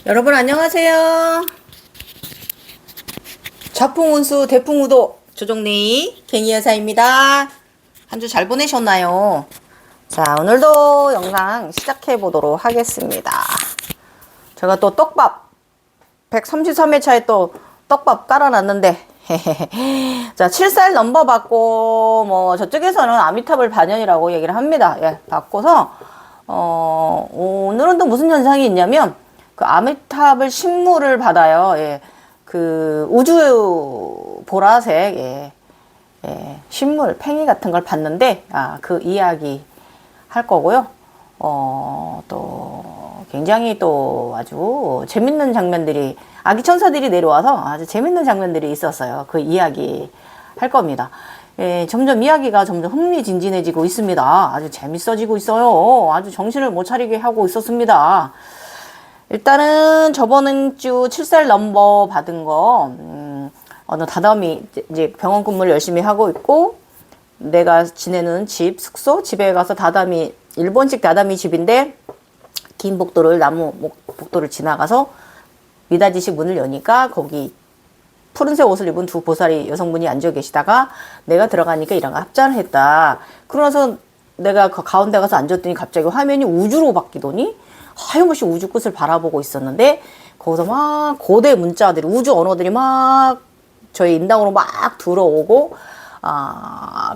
여러분 안녕하세요. 좌풍운수 대풍우도 조정래이 갱이여사입니다. 한 주 잘 보내셨나요? 자, 오늘도 영상 시작해 보도록 하겠습니다. 제가 또 떡밥 133회차에 또 떡밥 깔아놨는데 자, 7살 넘버 받고 뭐 저쪽에서는 아미타불 반연이라고 얘기를 합니다. 예, 받고서 오늘은 또 무슨 현상이 있냐면 그 아미타불 신물을 받아요. 예. 그 우주 보라색 신물 팽이 같은 걸 봤는데 그 이야기 할 거고요. 또 굉장히 또 아주 재밌는 장면들이 아기 천사들이 내려와서 아주 재밌는 장면들이 있었어요. 그 이야기 할 겁니다. 점점 이야기가 점점 흥미진진해지고 있습니다. 아주 재밌어지고 있어요. 아주 정신을 못 차리게 하고 있었습니다. 일단은 저번 주 7살 넘버 받은 거 어느 다다미 이제 병원 근무를 열심히 하고 있고, 내가 지내는 집 숙소 집에 가서 다다미 일본식 다다미 집인데 긴 복도를 나무 복도를 지나가서 미닫이식 문을 여니까 거기 푸른색 옷을 입은 두 보살이 여성분이 앉아 계시다가 내가 들어가니까 이랑 합장을 했다. 그러면서 내가 그 가운데 가서 앉았더니 갑자기 화면이 우주로 바뀌더니 하염없이 우주 끝을 바라보고 있었는데 거기서 막 고대 문자들이 우주 언어들이 막 저희 인당으로 막 들어오고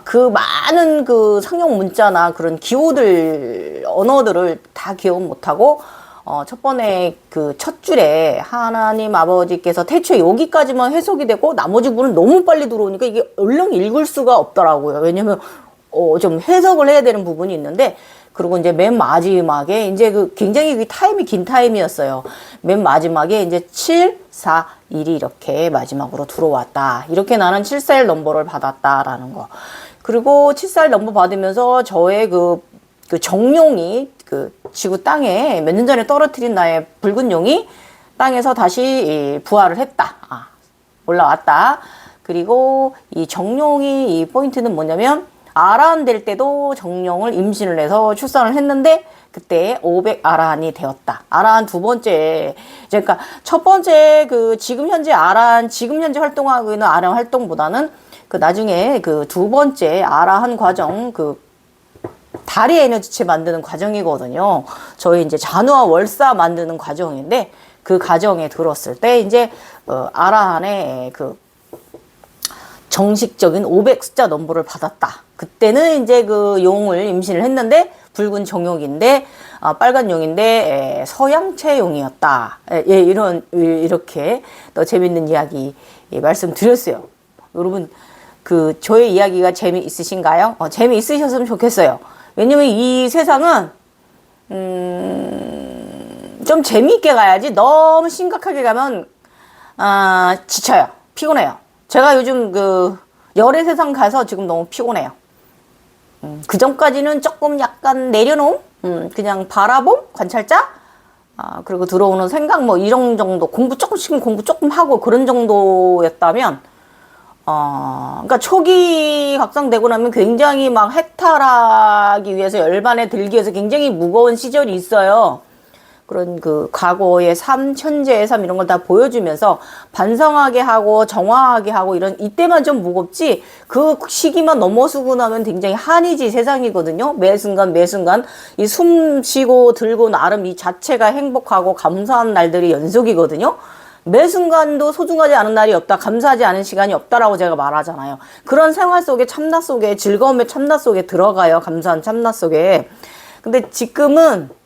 그 많은 그 상용 문자나 그런 기호들 언어들을 다 기억 못하고 첫 번에 그 첫 줄에 하나님 아버지께서 태초에 여기까지만 해석이 되고 나머지 부분은 너무 빨리 들어오니까 이게 얼른 읽을 수가 없더라고요. 왜냐면 좀 해석을 해야 되는 부분이 있는데, 그리고 이제 맨 마지막에 이제 그 굉장히 타임이 긴 타임이었어요. 맨 마지막에 이제 7, 4, 1이 이렇게 마지막으로 들어왔다. 이렇게 나는 7살 넘버를 받았다라는 거. 그리고 7살 넘버 받으면서 저의 그 정룡이 그 지구 땅에 몇 년 전에 떨어뜨린 나의 붉은 용이 땅에서 다시 부활을 했다. 올라왔다. 그리고 이 정룡이 이 포인트는 뭐냐면 아라한 될 때도 정룡을 임신을 해서 출산을 했는데 그때 500 아라한이 되었다. 아라한 두 번째, 그러니까 첫 번째 그 지금 현재 활동하고 있는 아라한 활동보다는 그 나중에 그 두 번째 아라한 과정, 그 다리 에너지체 만드는 과정이거든요. 저희 이제 잔우와 월사 만드는 과정인데 그 과정에 들었을 때 이제 아라한의 그 정식적인 500 숫자 넘버를 받았다. 그때는 이제 그 용을 임신을 했는데 붉은 정용인데 빨간 용인데 서양체 용이었다. 이렇게 또 재밌는 이야기 말씀드렸어요. 여러분 그 저의 이야기가 재미있으신가요? 재미있으셨으면 좋겠어요. 왜냐면 이 세상은 좀 재미있게 가야지 너무 심각하게 가면 지쳐요. 피곤해요. 제가 요즘 그 열의 세상 가서 지금 너무 피곤해요. 그 전까지는 조금 약간 내려놓음, 그냥 바라봄, 관찰자, 그리고 들어오는 생각 뭐 이런 정도, 공부 조금 하고 그런 정도였다면, 그러니까 초기 각성되고 나면 굉장히 막 해탈하기 위해서 열반에 들기 위해서 굉장히 무거운 시절이 있어요. 그런 그 과거의 삶, 현재의 삶 이런 걸 다 보여주면서 반성하게 하고 정화하게 하고 이때만 좀 무겁지 그 시기만 넘어서고 나면 굉장히 한이지 세상이거든요. 매 순간 이 숨 쉬고 들고 나름 이 자체가 행복하고 감사한 날들이 연속이거든요. 매 순간도 소중하지 않은 날이 없다, 감사하지 않은 시간이 없다라고 제가 말하잖아요. 그런 생활 속에 참나 속에 즐거움의 참나 속에 들어가요. 감사한 참나 속에. 근데 지금은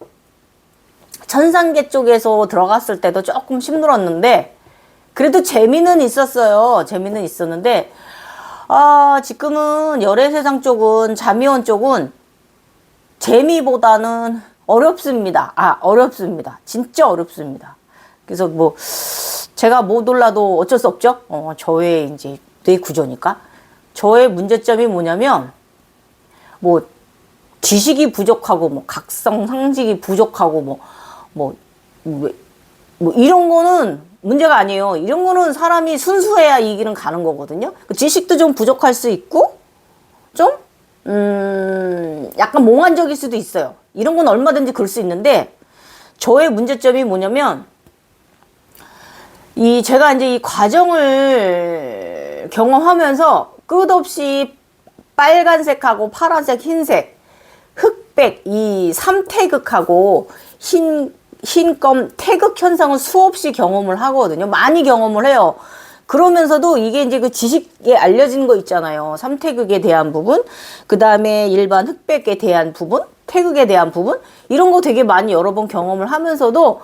천상계 쪽에서 들어갔을 때도 조금 힘들었는데 그래도 재미는 있었어요. 재미는 있었는데 지금은 열의 세상 쪽은 자미원 쪽은 재미보다는 어렵습니다. 어렵습니다. 진짜 어렵습니다. 그래서 뭐 제가 못 올라도 어쩔 수 없죠. 저의 이제 뇌 구조니까. 저의 문제점이 뭐냐면 뭐 지식이 부족하고 뭐 각성 상식이 부족하고 뭐 이런 거는 문제가 아니에요. 이런 거는 사람이 순수해야 이 길은 가는 거거든요. 지식도 좀 부족할 수 있고, 좀, 약간 몽환적일 수도 있어요. 이런 건 얼마든지 그럴 수 있는데, 저의 문제점이 뭐냐면, 제가 이제 이 과정을 경험하면서 끝없이 빨간색하고 파란색, 흰색, 흑백, 이 3태극하고 흰검 태극 현상을 수없이 경험을 하거든요. 많이 경험을 해요. 그러면서도 이게 이제 그 지식에 알려진 거 있잖아요. 3태극에 대한 부분, 그 다음에 일반 흑백에 대한 부분, 태극에 대한 부분, 이런 거 되게 많이 여러 번 경험을 하면서도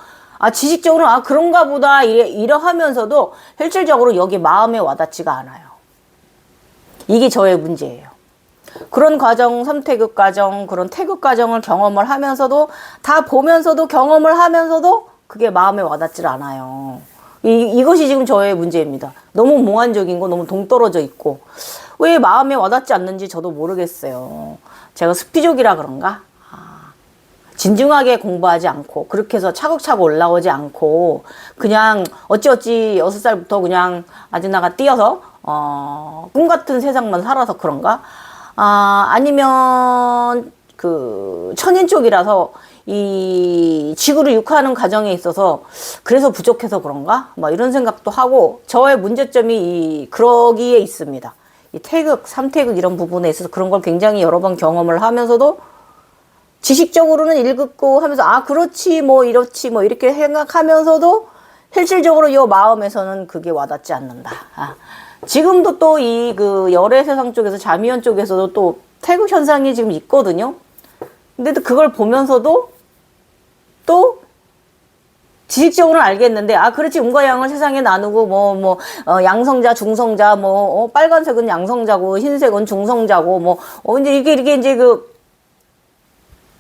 지식적으로 그런가 보다 이러하면서도 실질적으로 여기 마음에 와닿지가 않아요. 이게 저의 문제예요. 그런 과정, 3태극 과정, 그런 태극 과정을 경험을 하면서도 다 보면서도 경험을 하면서도 그게 마음에 와닿질 않아요. 이것이 지금 저의 문제입니다. 너무 몽환적인 거, 너무 동떨어져 있고 왜 마음에 와닿지 않는지 저도 모르겠어요. 제가 습기족이라 그런가? 진중하게 공부하지 않고 그렇게 해서 차곡차곡 올라오지 않고 그냥 어찌어찌 6살부터 그냥 아지나가 뛰어서 꿈같은 세상만 살아서 그런가? 아니면 그 천인 쪽이라서 이 지구를 육하는 과정에 있어서 그래서 부족해서 그런가? 뭐 이런 생각도 하고 저의 문제점이 그러기에 있습니다. 이 태극, 3태극 이런 부분에 있어서 그런 걸 굉장히 여러 번 경험을 하면서도 지식적으로는 읽고 하면서 그렇지 뭐 이렇지 뭐 이렇게 생각하면서도 실질적으로 이 마음에서는 그게 와닿지 않는다. 지금도 또 이 그 열애세상 쪽에서 자미연 쪽에서도 또 태극 현상이 지금 있거든요. 근데 그걸 보면서도 또 지식적으로는 알겠는데 그렇지 음과 양을 세상에 나누고 양성자 중성자 빨간색은 양성자고 흰색은 중성자고 이제 이게 이제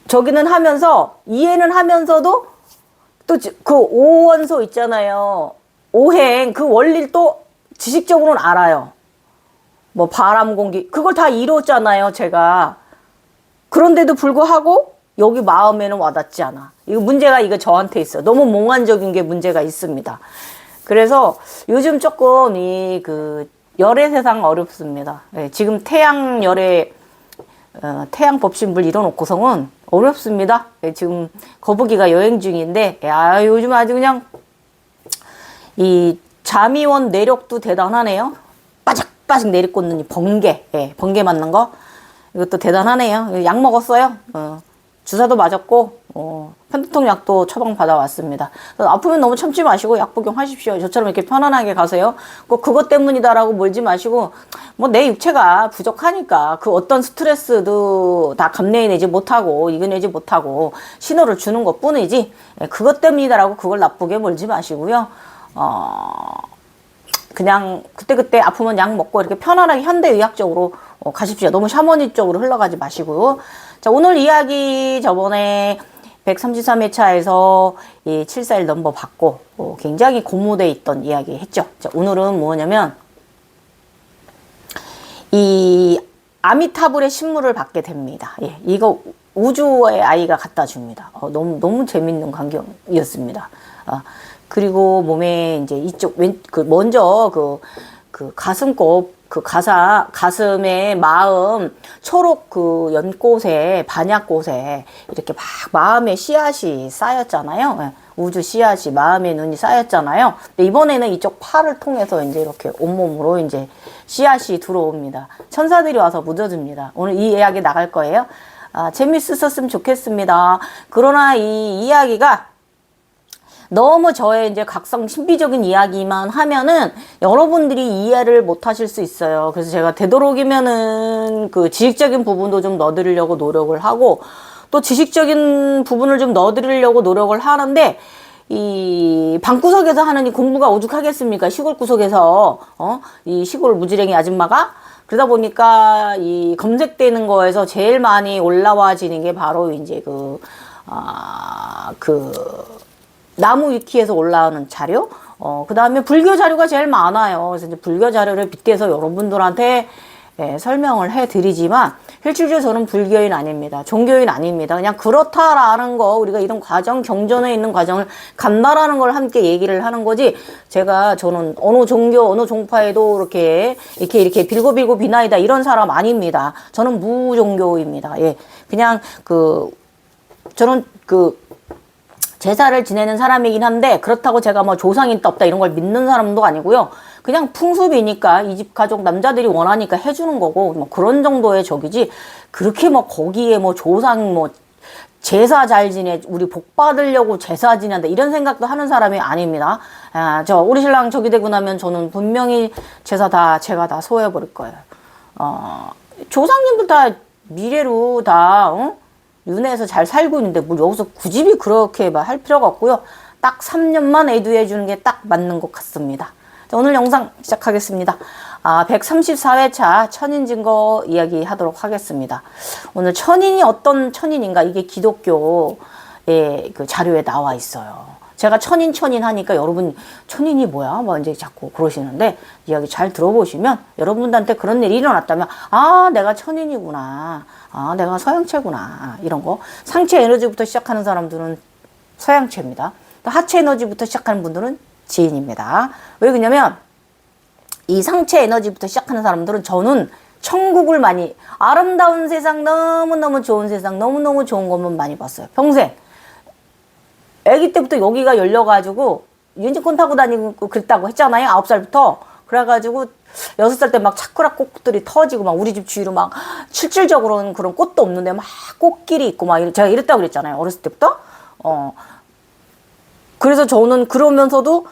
저기는 하면서 이해는 하면서도 또 그 오원소 있잖아요. 오행 그 원리를 또 지식적으로는 알아요. 바람 공기 그걸 다 이뤘잖아요, 제가. 그런데도 불구하고 여기 마음에는 와닿지 않아. 이거 저한테 있어요. 너무 몽환적인 게 문제가 있습니다. 그래서 요즘 조금 열애 세상 어렵습니다. 지금 태양 열애 태양 법신불 이뤄놓고서는 어렵습니다. 지금 거북이가 여행 중인데 요즘 아주 그냥 이 자미원 내력도 대단하네요. 빠삭빠삭 내리꽂는 번개, 번개 맞는 거 이것도 대단하네요. 약 먹었어요. 주사도 맞았고 편두통 약도 처방 받아왔습니다. 아프면 너무 참지 마시고 약 복용하십시오. 저처럼 이렇게 편안하게 가세요. 꼭 그것 때문이다라고 몰지 마시고 내 육체가 부족하니까 그 어떤 스트레스도 다 감내해내지 못하고 이겨내지 못하고 신호를 주는 것 뿐이지 그것 때문이다라고 그걸 나쁘게 몰지 마시고요. 그냥 그때그때 아프면 약 먹고 이렇게 편안하게 현대의학적으로 가십시오. 너무 샤머니 쪽으로 흘러가지 마시고요. 자, 오늘 이야기 저번에 133회차에서 이 741 넘버 받고 굉장히 고무돼 있던 이야기 했죠. 자, 오늘은 뭐냐면 이 아미타불의 신물을 받게 됩니다. 이거 우주의 아이가 갖다 줍니다. 너무 재밌는 광경이었습니다. 그리고 몸에 이제 이쪽 먼저 그 가슴곱 가슴에 마음 초록 연꽃에 반야꽃에 이렇게 막 마음의 씨앗이 쌓였잖아요. 우주 씨앗이 마음의 눈이 쌓였잖아요. 근데 이번에는 이쪽 팔을 통해서 이제 이렇게 온몸으로 이제 씨앗이 들어옵니다. 천사들이 와서 묻어줍니다. 오늘 이 이야기 나갈 거예요. 재밌었으면 좋겠습니다. 그러나 이 이야기가 너무 저의 이제 각성 신비적인 이야기만 하면은 여러분들이 이해를 못 하실 수 있어요. 그래서 제가 되도록이면은 그 지식적인 부분도 좀 넣어드리려고 노력을 하고 또 지식적인 부분을 좀 넣어드리려고 노력을 하는데 이 방구석에서 하는 이 공부가 오죽하겠습니까? 시골 구석에서 이 시골 무지랭이 아줌마가 그러다 보니까 이 검색되는 거에서 제일 많이 올라와지는 게 바로 이제 나무 위키에서 올라오는 자료, 그 다음에 불교 자료가 제일 많아요. 그래서 이제 불교 자료를 빗대서 여러분들한테 설명을 해드리지만, 실질적으로 저는 불교인 아닙니다. 종교인 아닙니다. 그냥 그렇다라는 거, 우리가 이런 과정, 경전에 있는 과정을 간다라는 걸 함께 얘기를 하는 거지, 저는 어느 종교, 어느 종파에도 이렇게 빌고 비나이다 이런 사람 아닙니다. 저는 무종교입니다. 그냥 저는 제사를 지내는 사람이긴 한데 그렇다고 제가 뭐 조상이 있다 없다 이런 걸 믿는 사람도 아니고요. 그냥 풍습이니까 이 집 가족 남자들이 원하니까 해주는 거고 뭐 그런 정도의 적이지 그렇게 뭐 거기에 뭐 조상 뭐 제사 잘 지내 우리 복 받으려고 제사 지낸다 이런 생각도 하는 사람이 아닙니다. 아, 저 우리 신랑 저기 되고 나면 저는 분명히 제사 다 제가 다 소화해 버릴 거예요. 조상님들 다 미래로 다 윤회에서 잘 살고 있는데 뭐 여기서 굳이 그렇게 막 할 필요가 없고요. 딱 3년만 애도해 주는 게 딱 맞는 것 같습니다. 자, 오늘 영상 시작하겠습니다. 134회차 천인증거 이야기 하도록 하겠습니다. 오늘 천인이 어떤 천인인가 이게 기독교의 그 자료에 나와 있어요. 제가 천인 하니까 여러분 천인이 뭐야? 뭐 이제 자꾸 그러시는데 이야기 잘 들어보시면 여러분들한테 그런 일이 일어났다면 내가 천인이구나. 내가 서양체구나. 이런 거. 상체 에너지부터 시작하는 사람들은 서양체입니다. 또 하체 에너지부터 시작하는 분들은 지인입니다. 왜 그러냐면 이 상체 에너지부터 시작하는 사람들은 저는 천국을 많이 아름다운 세상 너무너무 좋은 세상 너무너무 좋은 것만 많이 봤어요. 평생. 아기 때부터 여기가 열려가지고 유인권 타고 다니고 그랬다고 했잖아요. 9살부터. 그래가지고 6살 때 막 차크라 꽃들이 터지고 막 우리 집 주위로 막 실질적으로는 그런 꽃도 없는데 막 꽃길이 있고 막 제가 이랬다고 그랬잖아요. 어렸을 때부터. 그래서 저는 그러면서도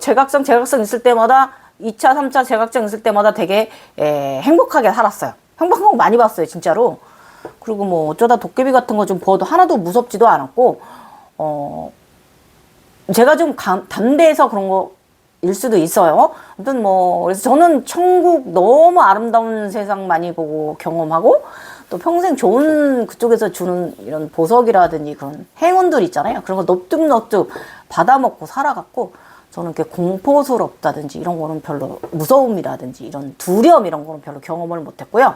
제각성 있을 때마다 2차, 3차 제각성 있을 때마다 되게 행복하게 살았어요. 행복한 거 많이 봤어요, 진짜로. 그리고 뭐 어쩌다 도깨비 같은 거 좀 보아도 하나도 무섭지도 않았고 제가 좀 담대해서 그런 거일 수도 있어요. 아무튼 뭐 그래서 저는 천국 너무 아름다운 세상 많이 보고 경험하고 또 평생 좋은 그쪽에서 주는 이런 보석이라든지 그런 행운들 있잖아요. 그런 거 넙죽넙죽 받아먹고 살아갔고 저는 이렇게 공포스럽다든지 이런 거는 별로 무서움이라든지 이런 두려움 이런 거는 별로 경험을 못했고요.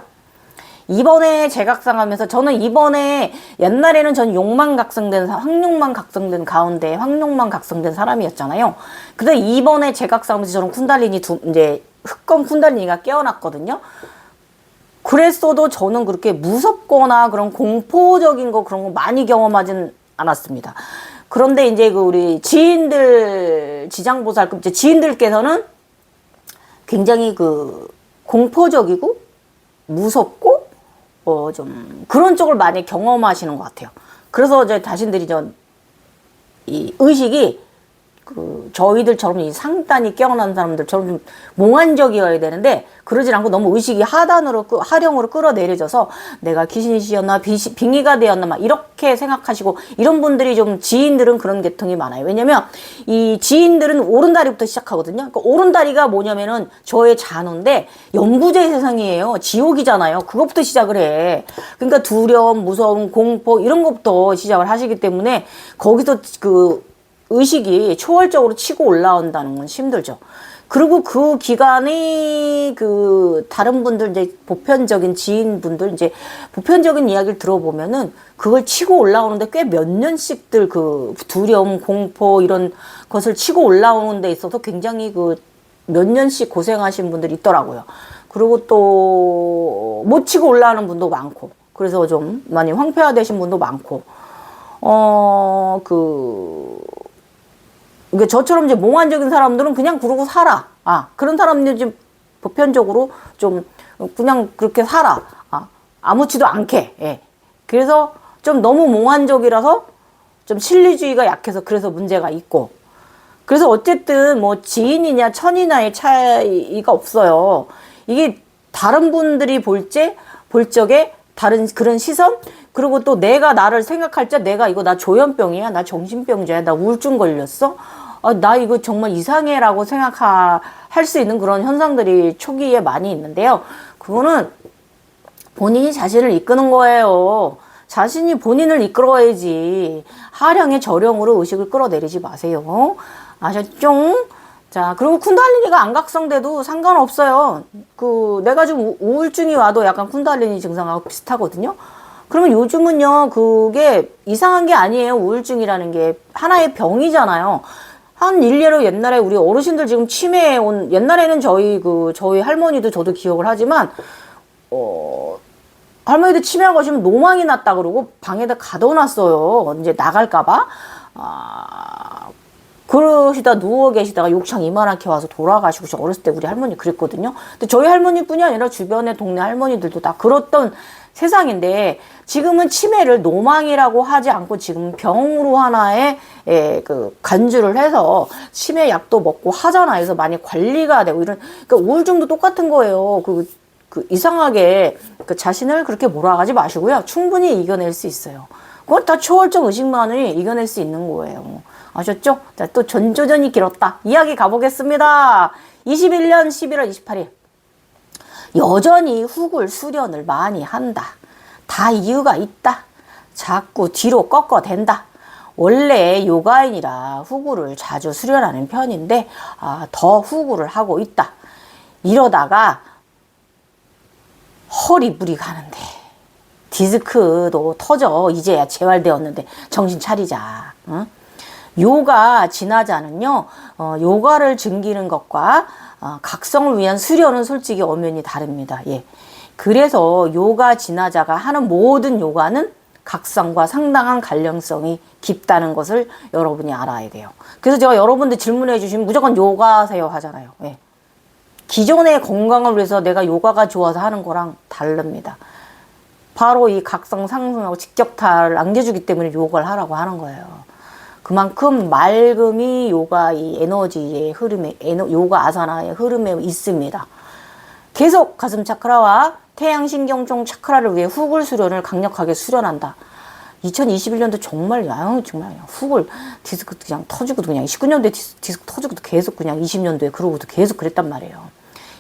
이번에 제각상하면서 저는 이번에 옛날에는 전 욕만 각성된 황룡만 각성된 가운데 황룡만 각성된 사람이었잖아요. 근데 이번에 제각상하면서 저는 쿤달리니 이제 흑검 쿤달리니가 깨어났거든요. 그랬어도 저는 그렇게 무섭거나 그런 공포적인 거 그런 거 많이 경험하진 않았습니다. 그런데 이제 그 우리 지인들 지장보살급 이제 지인들께서는 굉장히 그 공포적이고 무섭고 좀 그런 쪽을 많이 경험하시는 것 같아요. 그래서 이제 자신들이 이 의식이 그 저희들처럼 이 상단이 깨어난 사람들처럼 좀 몽환적이어야 되는데 그러질 않고 너무 의식이 하령으로 끌어내려져서 내가 귀신이시였나 빙의가 되었나 막 이렇게 생각하시고 이런 분들이 좀 지인들은 그런 계통이 많아요. 왜냐면 이 지인들은 오른다리부터 시작하거든요. 그러니까 오른다리가 뭐냐면은 저의 잔호인데 영구제 세상이에요. 지옥이잖아요. 그것부터 시작을 해. 그러니까 두려움, 무서움, 공포 이런 것부터 시작을 하시기 때문에 거기서 그 의식이 초월적으로 치고 올라온다는 건 힘들죠. 그리고 그 기간에 그 다른 분들 이제 보편적인 지인분들 이제 보편적인 이야기를 들어보면은 그걸 치고 올라오는데 꽤 몇 년씩들 그 두려움, 공포 이런 것을 치고 올라오는 데 있어서 굉장히 그 몇 년씩 고생하신 분들이 있더라고요. 그리고 또 못 치고 올라오는 분도 많고 그래서 좀 많이 황폐화되신 분도 많고 이게 저처럼 이제 몽환적인 사람들은 그냥 그러고 살아. 그런 사람들이 좀 보편적으로 좀 그냥 그렇게 살아. 아무렇지도 않게. 예. 그래서 좀 너무 몽환적이라서 좀 실리주의가 약해서 그래서 문제가 있고. 그래서 어쨌든 뭐 지인이냐 천이냐의 차이가 없어요. 이게 다른 분들이 볼 적에 다른 그런 시선 그리고 또 내가 나를 생각할 때 내가 이거 나 조현병이야 나 정신병자야 나 우울증 걸렸어 나 이거 정말 이상해라고 생각할 수 있는 그런 현상들이 초기에 많이 있는데요. 그거는 본인이 자신을 이끄는 거예요. 자신이 본인을 이끌어야지 하령의 저령으로 의식을 끌어내리지 마세요. 아셨죠? 자, 그리고 쿤달리니가 안 각성돼도 상관없어요. 내가 좀 우울증이 와도 약간 쿤달리니 증상하고 비슷하거든요. 그러면 요즘은요, 그게 이상한 게 아니에요. 우울증이라는 게 하나의 병이잖아요. 한 일례로 옛날에 우리 어르신들 지금 치매에 옛날에는 저희 할머니도 저도 기억을 하지만, 할머니도 치매하고 오시면 노망이 났다 그러고 방에다 가둬놨어요. 이제 나갈까봐. 그러시다 누워 계시다가 욕창 이만하게 와서 돌아가시고, 저 어렸을 때 우리 할머니 그랬거든요. 근데 저희 할머니뿐이 아니라 주변의 동네 할머니들도 다 그랬던 세상인데, 지금은 치매를 노망이라고 하지 않고 지금 병으로 하나의 그 간주를 해서 치매 약도 먹고 하잖아요. 그래서 많이 관리가 되고 이런, 그러니까 우울증도 똑같은 거예요. 그 이상하게 그 자신을 그렇게 몰아가지 마시고요. 충분히 이겨낼 수 있어요. 그건 다 초월적 의식만이 이겨낼 수 있는 거예요. 아셨죠? 자, 또 전조전이 길었다. 이야기 가보겠습니다. 21년 11월 28일. 여전히 후굴 수련을 많이 한다. 다 이유가 있다. 자꾸 뒤로 꺾어댄다. 원래 요가인이라 후굴을 자주 수련하는 편인데 더 후굴을 하고 있다. 이러다가 허리 무리 가는데 디스크도 터져. 이제야 재활되었는데 정신 차리자. 응? 요가 진화자는요, 요가를 즐기는 것과 각성을 위한 수련은 솔직히 엄연히 다릅니다. 예. 그래서 요가 진화자가 하는 모든 요가는 각성과 상당한 관련성이 깊다는 것을 여러분이 알아야 돼요. 그래서 제가 여러분들 질문해 주시면 무조건 요가하세요 하잖아요. 예. 기존의 건강을 위해서 내가 요가가 좋아서 하는 거랑 다릅니다. 바로 이 각성 상승하고 직격타를 안겨주기 때문에 요가를 하라고 하는 거예요. 그만큼 맑음이 요가 이 에너지의 흐름에, 요가 아사나의 흐름에 있습니다. 계속 가슴 차크라와 태양신경종 차크라를 위해 후굴 수련을 강력하게 수련한다. 2021년도 정말 후굴 디스크 그냥 터지고 그냥 19년도에 디스크 터지고 계속 그냥 20년도에 그러고도 계속 그랬단 말이에요.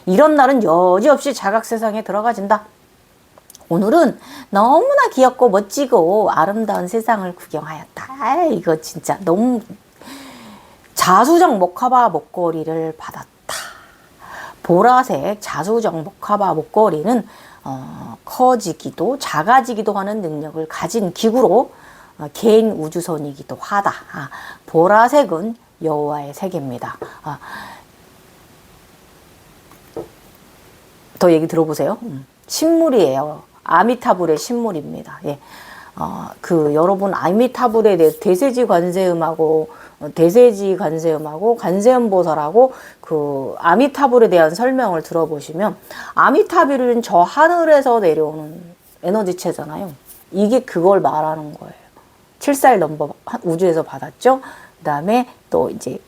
이런 날은 여지없이 자각 세상에 들어가진다. 오늘은 너무나 귀엽고 멋지고 아름다운 세상을 구경하였다. 이거 진짜 너무 자수정 모카바 목걸이를 받았다. 보라색 자수정 모카바 목걸이는 커지기도 작아지기도 하는 능력을 가진 기구로 개인 우주선이기도 하다. 보라색은 여호와의 색입니다. 더 얘기 들어보세요. 신물이에요. 아미타불의 신물입니다. 예. 여러분, 아미타불의 대세지 관세음하고, 관세음보살하고, 아미타불에 대한 설명을 들어보시면, 아미타불은 저 하늘에서 내려오는 에너지체잖아요. 이게 그걸 말하는 거예요. 7살 넘버 우주에서 받았죠? 그 다음에 또 이제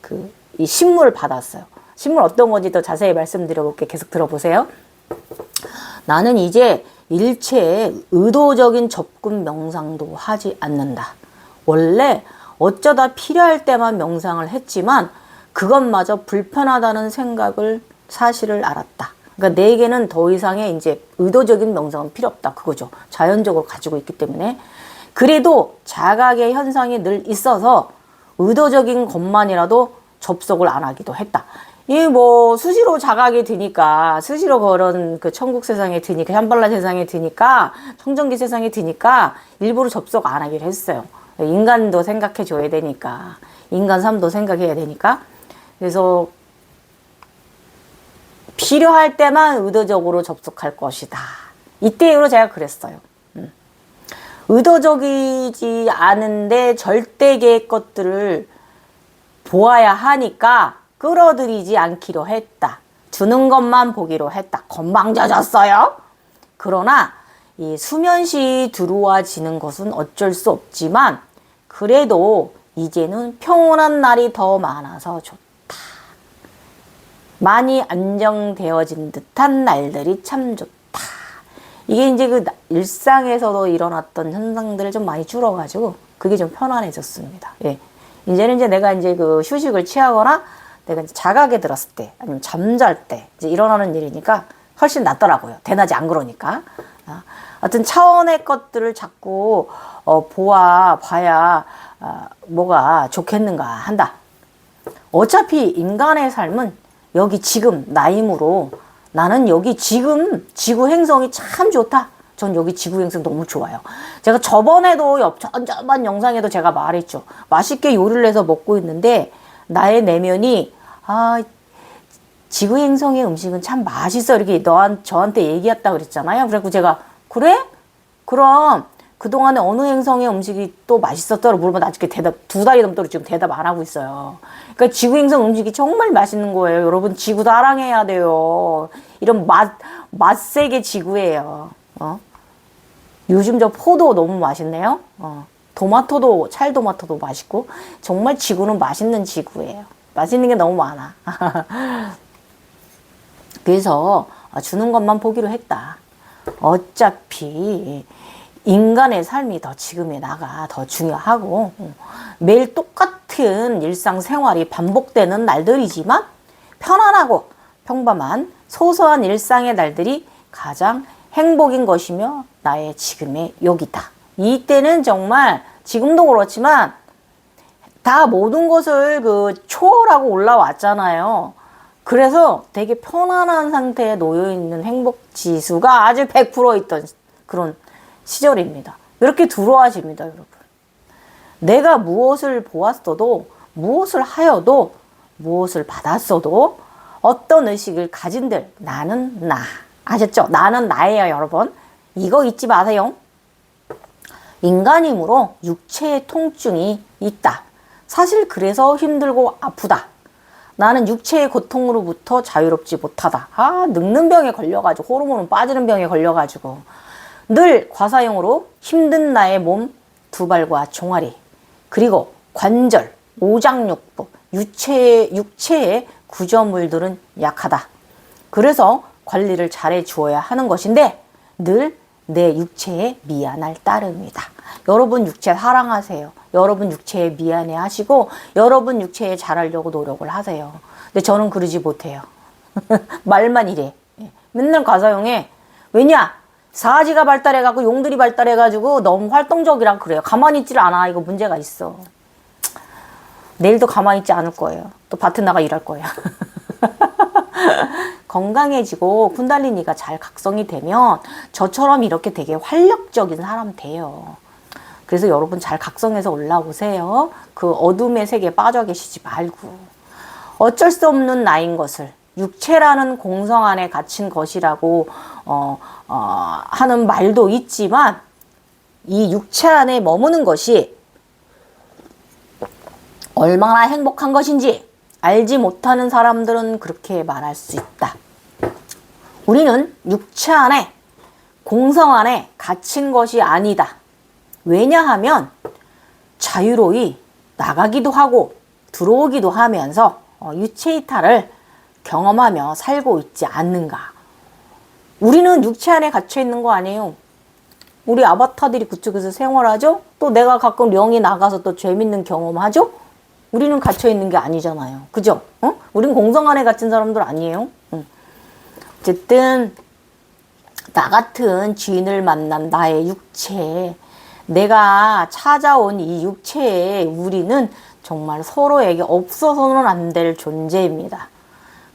이 신물을 받았어요. 신물 어떤 건지 더 자세히 말씀드려볼게요. 계속 들어보세요. 나는 이제 일체에 의도적인 접근 명상도 하지 않는다. 원래 어쩌다 필요할 때만 명상을 했지만 그것마저 불편하다는 사실을 알았다. 그러니까 내게는 더 이상의 이제 의도적인 명상은 필요 없다. 그거죠. 자연적으로 가지고 있기 때문에. 그래도 자각의 현상이 늘 있어서 의도적인 것만이라도 접속을 안 하기도 했다. 수시로 자각이 드니까, 수시로 그런 천국 세상에 드니까, 샴발라 세상에 드니까, 청정기 세상에 드니까, 일부러 접속 안 하기로 했어요. 인간도 생각해 줘야 되니까, 인간 삶도 생각해야 되니까. 그래서, 필요할 때만 의도적으로 접속할 것이다. 이때 이후로 제가 그랬어요. 의도적이지 않은데 절대계의 것들을 보아야 하니까, 끌어들이지 않기로 했다. 주는 것만 보기로 했다. 건방져졌어요. 그러나 이 수면시 들어와지는 것은 어쩔 수 없지만 그래도 이제는 평온한 날이 더 많아서 좋다. 많이 안정되어진 듯한 날들이 참 좋다. 이게 이제 일상에서도 일어났던 현상들을 좀 많이 줄어가지고 그게 좀 편안해졌습니다. 예. 이제는 이제 내가 이제 휴식을 취하거나 내가 이제 자각에 들었을 때, 아니면 잠잘 때, 이제 일어나는 일이니까 훨씬 낫더라고요. 대낮에 안 그러니까. 하여튼 차원의 것들을 자꾸, 봐야, 뭐가 좋겠는가 한다. 어차피 인간의 삶은 여기 지금, 나임으로 나는 여기 지금 지구 행성이 참 좋다. 전 여기 지구 행성 너무 좋아요. 제가 저번에도 저번 영상에도 제가 말했죠. 맛있게 요리를 해서 먹고 있는데, 나의 내면이 지구 행성의 음식은 참 맛있어. 이렇게 저한테 얘기했다 그랬잖아요. 그래서 제가, 그래? 그럼 그동안에 어느 행성의 음식이 또 맛있었더라 물어보면 아직 대답 2달이 넘도록 지금 대답 안 하고 있어요. 그러니까 지구 행성 음식이 정말 맛있는 거예요. 여러분 지구 사랑해야 돼요. 이런 맛세계 지구예요. 요즘 저 포도 너무 맛있네요. 토마토도 찰토마토도 맛있고 정말 지구는 맛있는 지구예요. 맛있는 게 너무 많아. 그래서 주는 것만 보기로 했다. 어차피 인간의 삶이 더 지금의 나가 더 중요하고 매일 똑같은 일상생활이 반복되는 날들이지만 편안하고 평범한 소소한 일상의 날들이 가장 행복인 것이며 나의 지금의 여기다. 이때는 정말 지금도 그렇지만 다 모든 것을 초월하고 올라왔잖아요. 그래서 되게 편안한 상태에 놓여있는 행복지수가 아주 100% 있던 그런 시절입니다. 이렇게 들어와집니다, 여러분. 내가 무엇을 보았어도, 무엇을 하여도, 무엇을 받았어도 어떤 의식을 가진들 나는 나. 아셨죠? 나는 나예요, 여러분. 이거 잊지 마세요. 인간이므로 육체의 통증이 있다. 사실 그래서 힘들고 아프다. 나는 육체의 고통으로부터 자유롭지 못하다. 늙는 병에 걸려가지고 호르몬 빠지는 병에 걸려가지고 늘 과사용으로 힘든 나의 몸 2발과 종아리 그리고 관절, 오장육부, 육체의 구조물들은 약하다. 그래서 관리를 잘해 주어야 하는 것인데 늘 내 육체에 미안할 따름이다. 여러분 육체 사랑하세요. 여러분 육체에 미안해 하시고 여러분 육체에 잘하려고 노력을 하세요. 근데 저는 그러지 못해요. 말만 이래. 맨날 과사용해. 왜냐? 사지가 발달해갖고 용들이 발달해가지고 너무 활동적이라 그래요. 가만히 있질 않아. 이거 문제가 있어. 내일도 가만히 있지 않을 거예요. 또 밭에 나가 일할 거예요. 건강해지고 쿤달리니가 잘 각성이 되면 저처럼 이렇게 되게 활력적인 사람 돼요. 그래서 여러분 잘 각성해서 올라오세요. 그 어둠의 세계에 빠져 계시지 말고. 어쩔 수 없는 나인 것을 육체라는 공성 안에 갇힌 것이라고 하는 말도 있지만 이 육체 안에 머무는 것이 얼마나 행복한 것인지 알지 못하는 사람들은 그렇게 말할 수 있다. 우리는 육체 안에 공성 안에 갇힌 것이 아니다. 왜냐하면 자유로이 나가기도 하고 들어오기도 하면서 유체이탈을 경험하며 살고 있지 않는가. 우리는 육체 안에 갇혀 있는 거 아니에요. 우리 아바타들이 그쪽에서 생활하죠. 또 내가 가끔 영이 나가서 또 재밌는 경험하죠. 우리는 갇혀 있는 게 아니잖아요. 그죠? 우린 공성 안에 갇힌 사람들 아니에요. 어쨌든 나 같은 주인을 만난 나의 육체, 내가 찾아온 이 육체의 우리는 정말 서로에게 없어서는 안 될 존재입니다.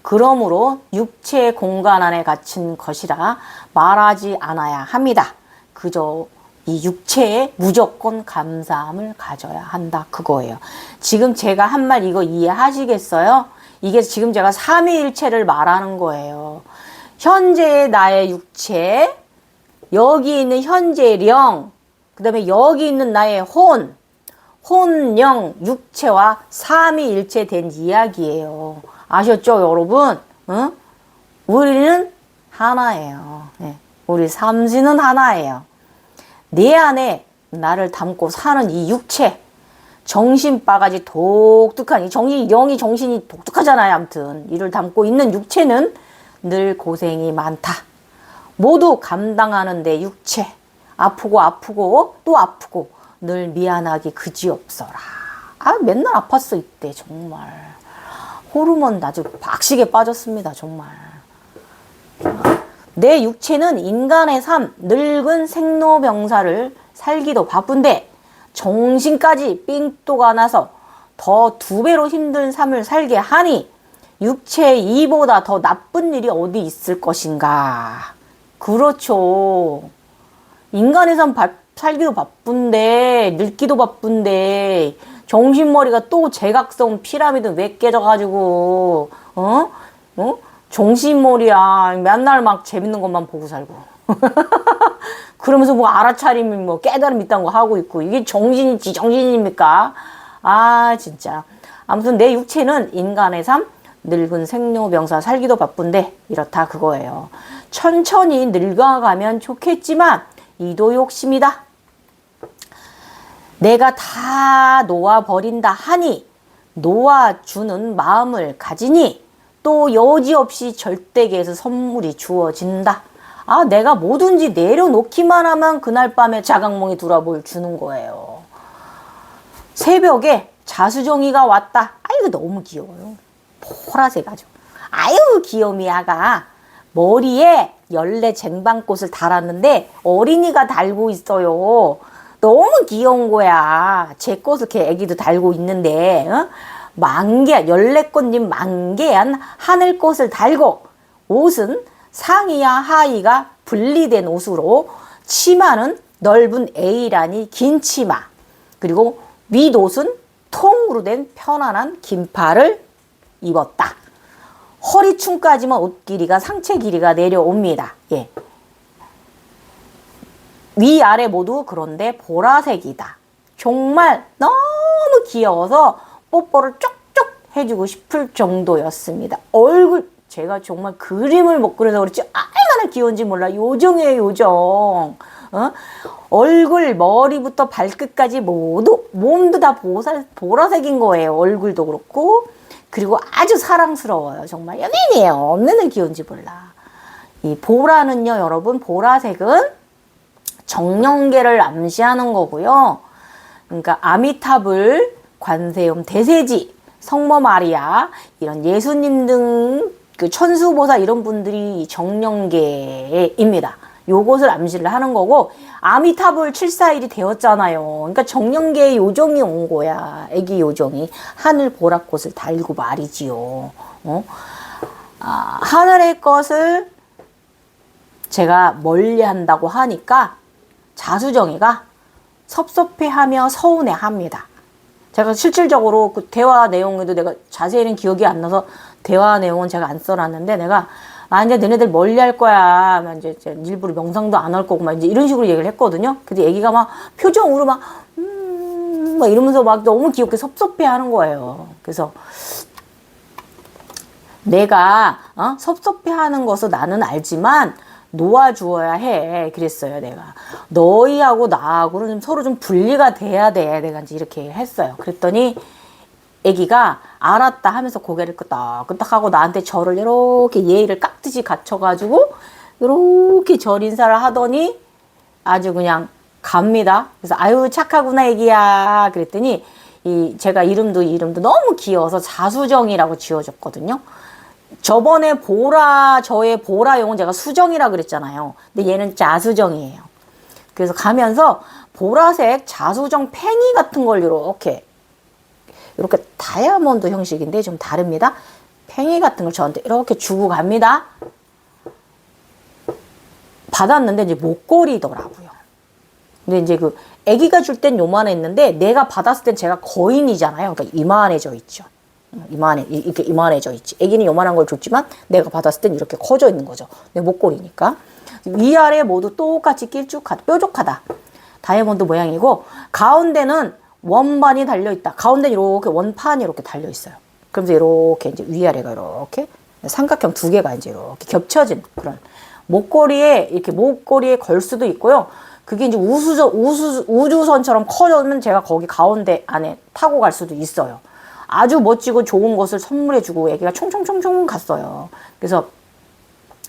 그러므로 육체의 공간 안에 갇힌 것이라 말하지 않아야 합니다. 그저 이 육체에 무조건 감사함을 가져야 한다. 그거예요. 지금 제가 한 말 이거 이해하시겠어요? 이게 지금 제가 삼위일체를 말하는 거예요. 현재의 나의 육체, 여기 있는 현재의 령, 그 다음에 여기 있는 나의 혼, 영, 육체와 삼위일체 된 이야기예요. 아셨죠, 여러분? 응? 우리는 하나예요. 네. 우리 삼신은 하나예요. 내 안에 나를 담고 사는 이 육체, 정신바가지 독특한, 영이 정신이 독특하잖아요. 아무튼 이를 담고 있는 육체는 늘 고생이 많다. 모두 감당하는 내 육체, 아프고 또 아프고 늘 미안하기 그지없어라. 맨날 아팠어 이때 정말. 호르몬 아주 박식에 빠졌습니다 정말. 내 육체는 인간의 삶, 늙은 생로병사를 살기도 바쁜데 정신까지 삥또가 나서 더 2배로 힘든 삶을 살게 하니 육체의 이보다 더 나쁜 일이 어디 있을 것인가. 그렇죠. 인간의 삶 살기도 바쁜데 늙기도 바쁜데 정신머리가 또 제각성 피라미드 왜 깨져가지고 정신머리야 맨날 막 재밌는 것만 보고 살고 그러면서 뭐 알아차림이 뭐 깨달음 있다는 거 하고 있고, 이게 정신이지 정신입니까? 아 진짜. 아무튼 내 육체는 인간의 삶, 늙은 생로병사 살기도 바쁜데 이렇다 그거예요. 천천히 늙어가면 좋겠지만 이도 욕심이다. 내가 다 놓아버린다 하니 놓아주는 마음을 가지니 또 여지없이 절대계에서 선물이 주어진다. 아, 내가 뭐든지 내려놓기만 하면 그날 밤에 자각몽이 돌아볼 주는 거예요. 새벽에 자수정이가 왔다. 아이고 너무 귀여워요. 보라색 아주. 아유 귀요미 아가. 머리에 연래 쟁반꽃을 달았는데 어린이가 달고 있어요. 너무 귀여운 거야. 제 꽃을 이렇게 애기도 달고 있는데, 만개, 연래꽃잎 만개한 하늘꽃을 달고, 옷은 상의와 하의가 분리된 옷으로, 치마는 넓은 A라니 긴 치마, 그리고 윗옷은 통으로 된 편안한 긴팔을 입었다. 허리춤까지만 옷 길이가 상체 길이가 내려옵니다. 예. 위아래 모두 그런데 보라색이다. 정말 너무 귀여워서 뽀뽀를 쪽쪽 해주고 싶을 정도였습니다. 얼굴 제가 정말 그림을 못 그려서 그렇지 얼마나 귀여운지 몰라. 요정이에요 요정. 얼굴 머리부터 발끝까지 모두 몸도 다 보라색인 거예요. 얼굴도 그렇고. 그리고 아주 사랑스러워요. 정말 연예인이에요. 얼마나 귀여운지 몰라. 이 보라는요 여러분, 보라색은 정령계를 암시하는 거고요. 그러니까 아미타불, 관세음, 대세지, 성모 마리아 이런 예수님 등 그 천수보살 이런 분들이 정령계입니다. 요것을 암시를 하는 거고, 아미타불 741이 되었잖아요. 그러니까 정령계의 요정이 온 거야. 애기 요정이 하늘 보랏꽃을 달고 말이지요. 하늘의 것을 제가 멀리한다고 하니까 자수정이가 섭섭해하며 서운해합니다. 제가 실질적으로 그 대화 내용에도 내가 자세히는 기억이 안 나서 대화 내용은 제가 안 써놨는데, 내가 이제 너네들 멀리할 거야. 이제 일부러 명상도 안 할 거고 막 이제 이런 식으로 얘기를 했거든요. 근데 애기가 막 표정으로 막 이러면서 막 너무 귀엽게 섭섭해하는 거예요. 그래서 내가 섭섭해하는 것을 나는 알지만 놓아주어야 해. 그랬어요, 내가. 너희하고 나하고는 좀 서로 좀 분리가 돼야 돼. 내가 이제 이렇게 했어요. 그랬더니 애기가 알았다 하면서 고개를 끄덕끄덕 하고 나한테 절을 이렇게 예의를 깍듯이 갖춰가지고 이렇게 절 인사를 하더니 아주 그냥 갑니다. 그래서 아유 착하구나 애기야. 그랬더니 제가 이름도 너무 귀여워서 자수정이라고 지어줬거든요. 저번에 저의 보라용은 제가 수정이라 그랬잖아요. 근데 얘는 자수정이에요. 그래서 가면서 보라색 자수정 팽이 같은 걸 이렇게 다이아몬드 형식인데 좀 다릅니다. 팽이 같은 걸 저한테 이렇게 주고 갑니다. 받았는데 이제 목걸이더라고요. 근데 이제 그 애기가 줄 땐 요만했는데 내가 받았을 땐 제가 거인이잖아요. 그러니까 이만해져 있죠. 이렇게 이만해져 있지. 애기는 요만한 걸 줬지만 내가 받았을 땐 이렇게 커져 있는 거죠. 내 목걸이니까. 위아래 모두 똑같이 길쭉하다, 뾰족하다. 다이아몬드 모양이고, 가운데는 원반이 달려있다. 가운데 이렇게 원판이 이렇게 달려있어요. 그러면서 이렇게 이제 위아래가 이렇게 삼각형 두 개가 이제 이렇게 겹쳐진 그런 목걸이에 걸 수도 있고요. 그게 이제 우주선처럼 커져면 제가 거기 가운데 안에 타고 갈 수도 있어요. 아주 멋지고 좋은 것을 선물해주고 애기가 총총총총 갔어요. 그래서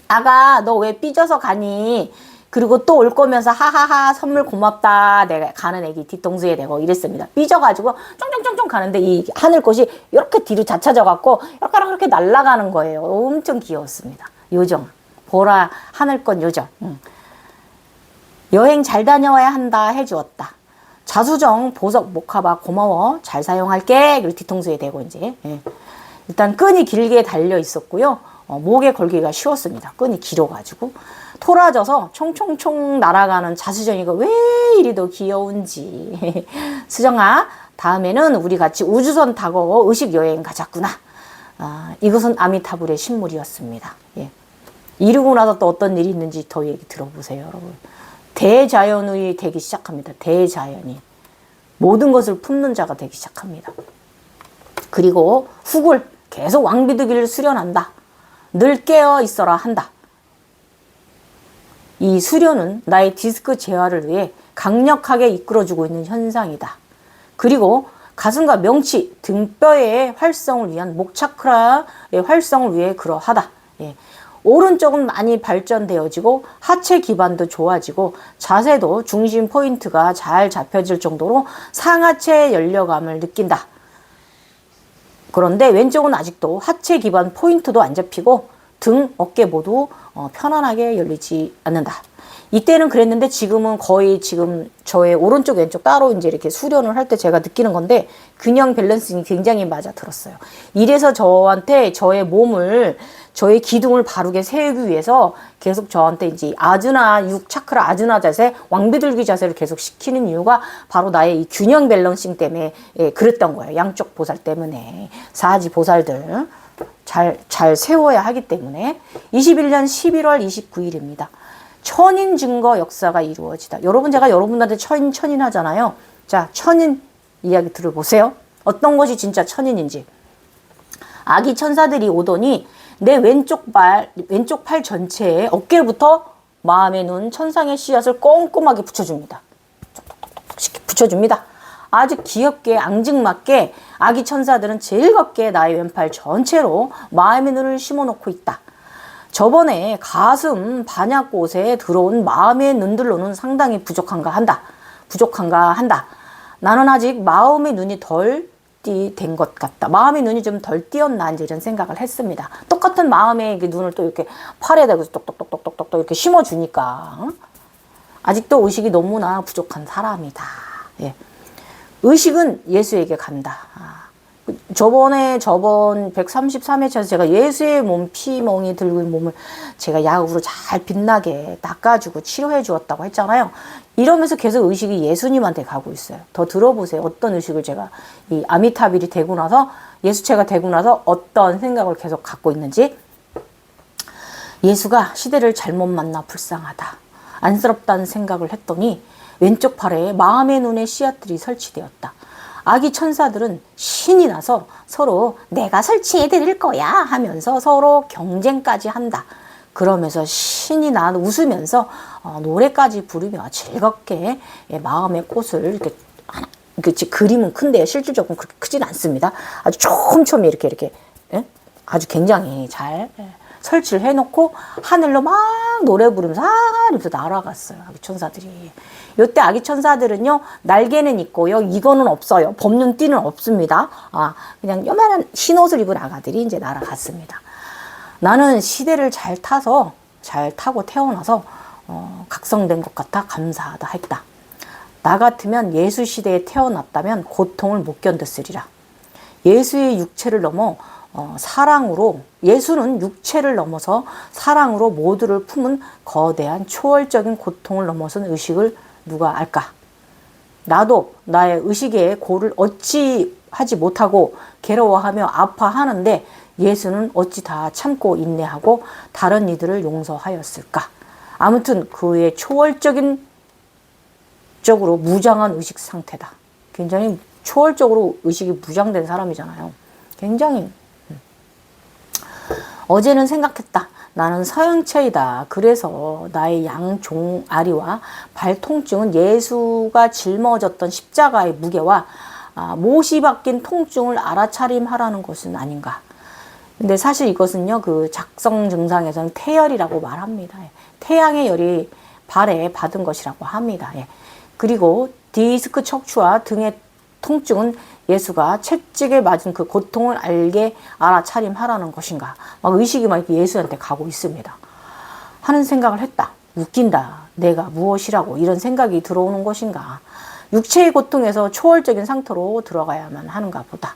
아가 너 왜 삐져서 가니? 그리고 또 올 거면서 하하하 선물 고맙다. 내가 가는 애기 뒤통수에 대고 이랬습니다. 삐져가지고 쫑쫑쫑쫑 가는데 이 하늘꽃이 이렇게 뒤로 자차져갖고 이렇게 날아가는 거예요. 엄청 귀여웠습니다. 요정. 보라 하늘꽃 요정. 여행 잘 다녀와야 한다 해주었다. 자수정 보석 목화바 고마워 잘 사용할게. 그리고 뒤통수에 대고 이제 일단 끈이 길게 달려 있었고요. 목에 걸기가 쉬웠습니다. 끈이 길어가지고 토라져서 총총총 날아가는 자수정이가 왜 이리 더 귀여운지. 수정아 다음에는 우리 같이 우주선 타고 의식 여행 가자꾸나. 이것은 아미타불의 신물이었습니다. 예. 이루고 나서 또 어떤 일이 있는지 더 얘기 들어보세요, 여러분. 대자연이 되기 시작합니다. 대자연이. 모든 것을 품는 자가 되기 시작합니다. 그리고 훅을 계속 왕비두기를 수련한다. 늘 깨어 있어라 한다. 이 수련은 나의 디스크 재활을 위해 강력하게 이끌어주고 있는 현상이다. 그리고 가슴과 명치, 등뼈의 활성을 위한 목차크라의 활성을 위해 그러하다. 예. 오른쪽은 많이 발전되어지고 하체 기반도 좋아지고 자세도 중심 포인트가 잘 잡혀질 정도로 상하체 열려감을 느낀다. 그런데 왼쪽은 아직도 하체 기반 포인트도 안 잡히고 등, 어깨 모두 편안하게 열리지 않는다. 이때는 그랬는데 지금은 거의 지금 저의 오른쪽 왼쪽 따로 이제 이렇게 수련을 할 때 제가 느끼는 건데 균형 밸런싱이 굉장히 맞아 들었어요. 이래서 저한테 저의 몸을 저의 기둥을 바르게 세우기 위해서 계속 저한테 이제 아즈나 6차크라 아즈나 자세, 왕비둘기 자세를 계속 시키는 이유가 바로 나의 이 균형 밸런싱 때문에 그랬던 거예요. 양쪽 보살 때문에. 사지 보살들 잘 세워야 하기 때문에. 21년 11월 29일입니다. 천인 증거 역사가 이루어지다. 여러분, 제가 여러분한테 천인 하잖아요. 자, 천인 이야기 들어보세요. 어떤 것이 진짜 천인인지. 아기 천사들이 오더니 내 왼쪽 팔 전체에 어깨부터 마음의 눈, 천상의 씨앗을 꼼꼼하게 붙여줍니다. 톡톡톡톡 붙여줍니다. 아주 귀엽게 앙증맞게 아기 천사들은 즐겁게 나의 왼팔 전체로 마음의 눈을 심어놓고 있다. 저번에 가슴 반야꽃에 들어온 마음의 눈들로는 상당히 부족한가 한다. 나는 아직 마음의 눈이 덜 된 것 같다. 마음의 눈이 좀 덜 띄었나 이제 이런 생각을 했습니다. 똑같은 마음의 눈을 또 이렇게 팔에 대고 똑똑똑똑똑똑 이렇게 심어주니까 아직도 의식이 너무나 부족한 사람이다. 예. 의식은 예수에게 간다. 저번 133회차에서 제가 예수의 몸, 피멍이 들고 있는 몸을 제가 약으로 잘 빛나게 닦아주고 치료해 주었다고 했잖아요. 이러면서 계속 의식이 예수님한테 가고 있어요. 더 들어보세요. 어떤 의식을 제가 이 아미타빌이 되고 나서 예수체가 되고 나서 어떤 생각을 계속 갖고 있는지. 예수가 시대를 잘못 만나 불쌍하다. 안쓰럽다는 생각을 했더니 왼쪽 팔에 마음의 눈의 씨앗들이 설치되었다. 아기 천사들은 신이 나서 서로 내가 설치해 드릴 거야 하면서 서로 경쟁까지 한다. 그러면서 신이 나 웃으면서 노래까지 부르며 즐겁게 마음의 꽃을 이렇게 하나, 그림은 큰데 실질적으로 그렇게 크진 않습니다. 아주 촘촘히 이렇게 아주 굉장히 잘 설치를 해놓고 하늘로 막 노래 부르면서 이러면서 날아갔어요. 아기 천사들이. 이때 아기 천사들은요, 날개는 있고요, 이거는 없어요. 법륜 띠는 없습니다. 그냥 요만한 흰 옷을 입은 아가들이 이제 날아갔습니다. 나는 시대를 잘 타고 태어나서 각성된 것 같아 감사하다 했다. 나 같으면 예수 시대에 태어났다면 고통을 못 견뎠으리라. 예수의 육체를 넘어 사랑으로, 예수는 육체를 넘어서 사랑으로 모두를 품은 거대한 초월적인 고통을 넘어선 의식을 누가 알까? 나도 나의 의식의 고를 어찌 하지 못하고 괴로워하며 아파하는데 예수는 어찌 다 참고 인내하고 다른 이들을 용서하였을까? 아무튼 그의 초월적인 적으로 무장한 의식 상태다. 굉장히 초월적으로 의식이 무장된 사람이잖아요. 굉장히. 어제는 생각했다. 나는 서양체이다. 그래서 나의 양종아리와 발 통증은 예수가 짊어졌던 십자가의 무게와 못이 박힌 통증을 알아차림하라는 것은 아닌가. 근데 사실 이것은요, 그 작성 증상에서는 태열이라고 말합니다. 태양의 열이 발에 받은 것이라고 합니다. 그리고 디스크 척추와 등의 통증은 예수가 채찍에 맞은 그 고통을 알아차림하라는 것인가. 막 의식이 막 예수한테 가고 있습니다. 하는 생각을 했다. 웃긴다. 내가 무엇이라고 이런 생각이 들어오는 것인가. 육체의 고통에서 초월적인 상태로 들어가야만 하는가 보다.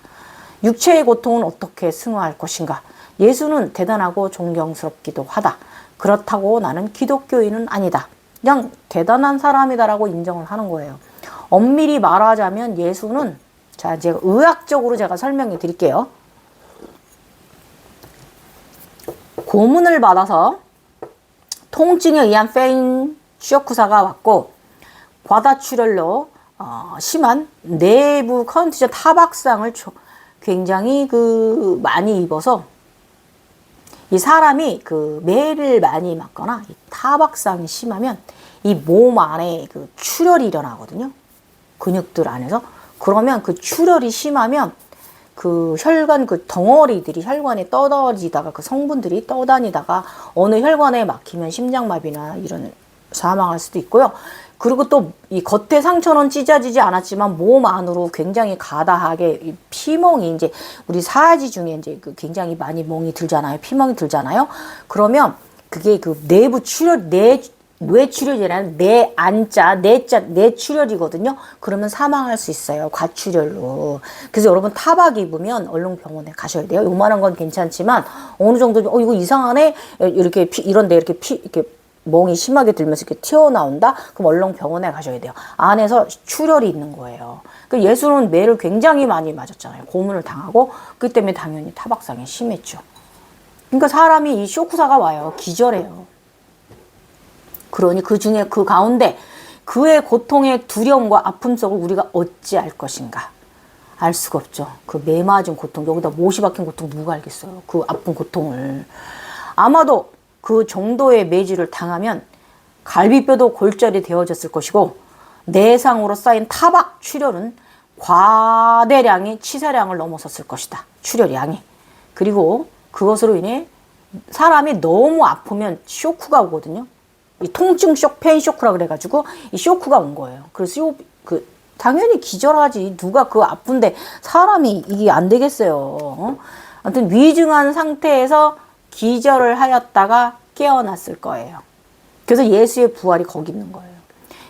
육체의 고통은 어떻게 승화할 것인가. 예수는 대단하고 존경스럽기도 하다. 그렇다고 나는 기독교인은 아니다. 그냥 대단한 사람이다라고 인정을 하는 거예요. 엄밀히 말하자면 예수는, 자, 제가 의학적으로 제가 설명해 드릴게요. 고문을 받아서 통증에 의한 페인 쇼크사가 왔고 과다출혈로 심한 내부 컨디션 타박상을 굉장히 많이 입어서 이 사람이 매를 많이 맞거나 이 타박상이 심하면 이 몸 안에 출혈이 일어나거든요. 근육들 안에서. 그러면 출혈이 심하면 혈관 덩어리들이 혈관에 떠다니다가 성분들이 떠다니다가 어느 혈관에 막히면 심장마비나 이런 사망할 수도 있고요. 그리고 또 이 겉에 상처는 찢어지지 않았지만 몸 안으로 굉장히 가다하게 이 피멍이 이제 우리 사지 중에 이제 굉장히 많이 멍이 들잖아요. 피멍이 들잖아요. 그러면 그게 내부 출혈, 뇌출혈이라는 뇌출혈이거든요. 그러면 사망할 수 있어요. 과출혈로. 그래서 여러분 타박 입으면 얼른 병원에 가셔야 돼요. 요만한 건 괜찮지만 어느 정도 이거 이상하네. 이렇게 이런데 이렇게 멍이 심하게 들면서 이렇게 튀어나온다? 그럼 얼른 병원에 가셔야 돼요. 안에서 출혈이 있는 거예요. 예수는 매를 굉장히 많이 맞았잖아요. 고문을 당하고 그 때문에 당연히 타박상이 심했죠. 그러니까 사람이 이 쇼크사가 와요. 기절해요. 그러니 그 가운데 그의 고통의 두려움과 아픔 속을 우리가 어찌 알 것인가? 알 수가 없죠. 매 맞은 고통, 여기다 못이 박힌 고통 누가 알겠어요? 그 아픈 고통을. 아마도 그 정도의 매질을 당하면 갈비뼈도 골절이 되어졌을 것이고 내상으로 쌓인 타박 출혈은 과대량의 치사량을 넘어섰을 것이다. 출혈량이. 그리고 그것으로 인해 사람이 너무 아프면 쇼크가 오거든요. 이 통증 쇼크, 페인 쇼크라 그래가지고 이 쇼크가 온 거예요. 그래서 당연히 기절하지. 누가 아픈데 사람이 이게 안 되겠어요. 아무튼 위중한 상태에서 기절을 하였다가 깨어났을 거예요. 그래서 예수의 부활이 거기 있는 거예요.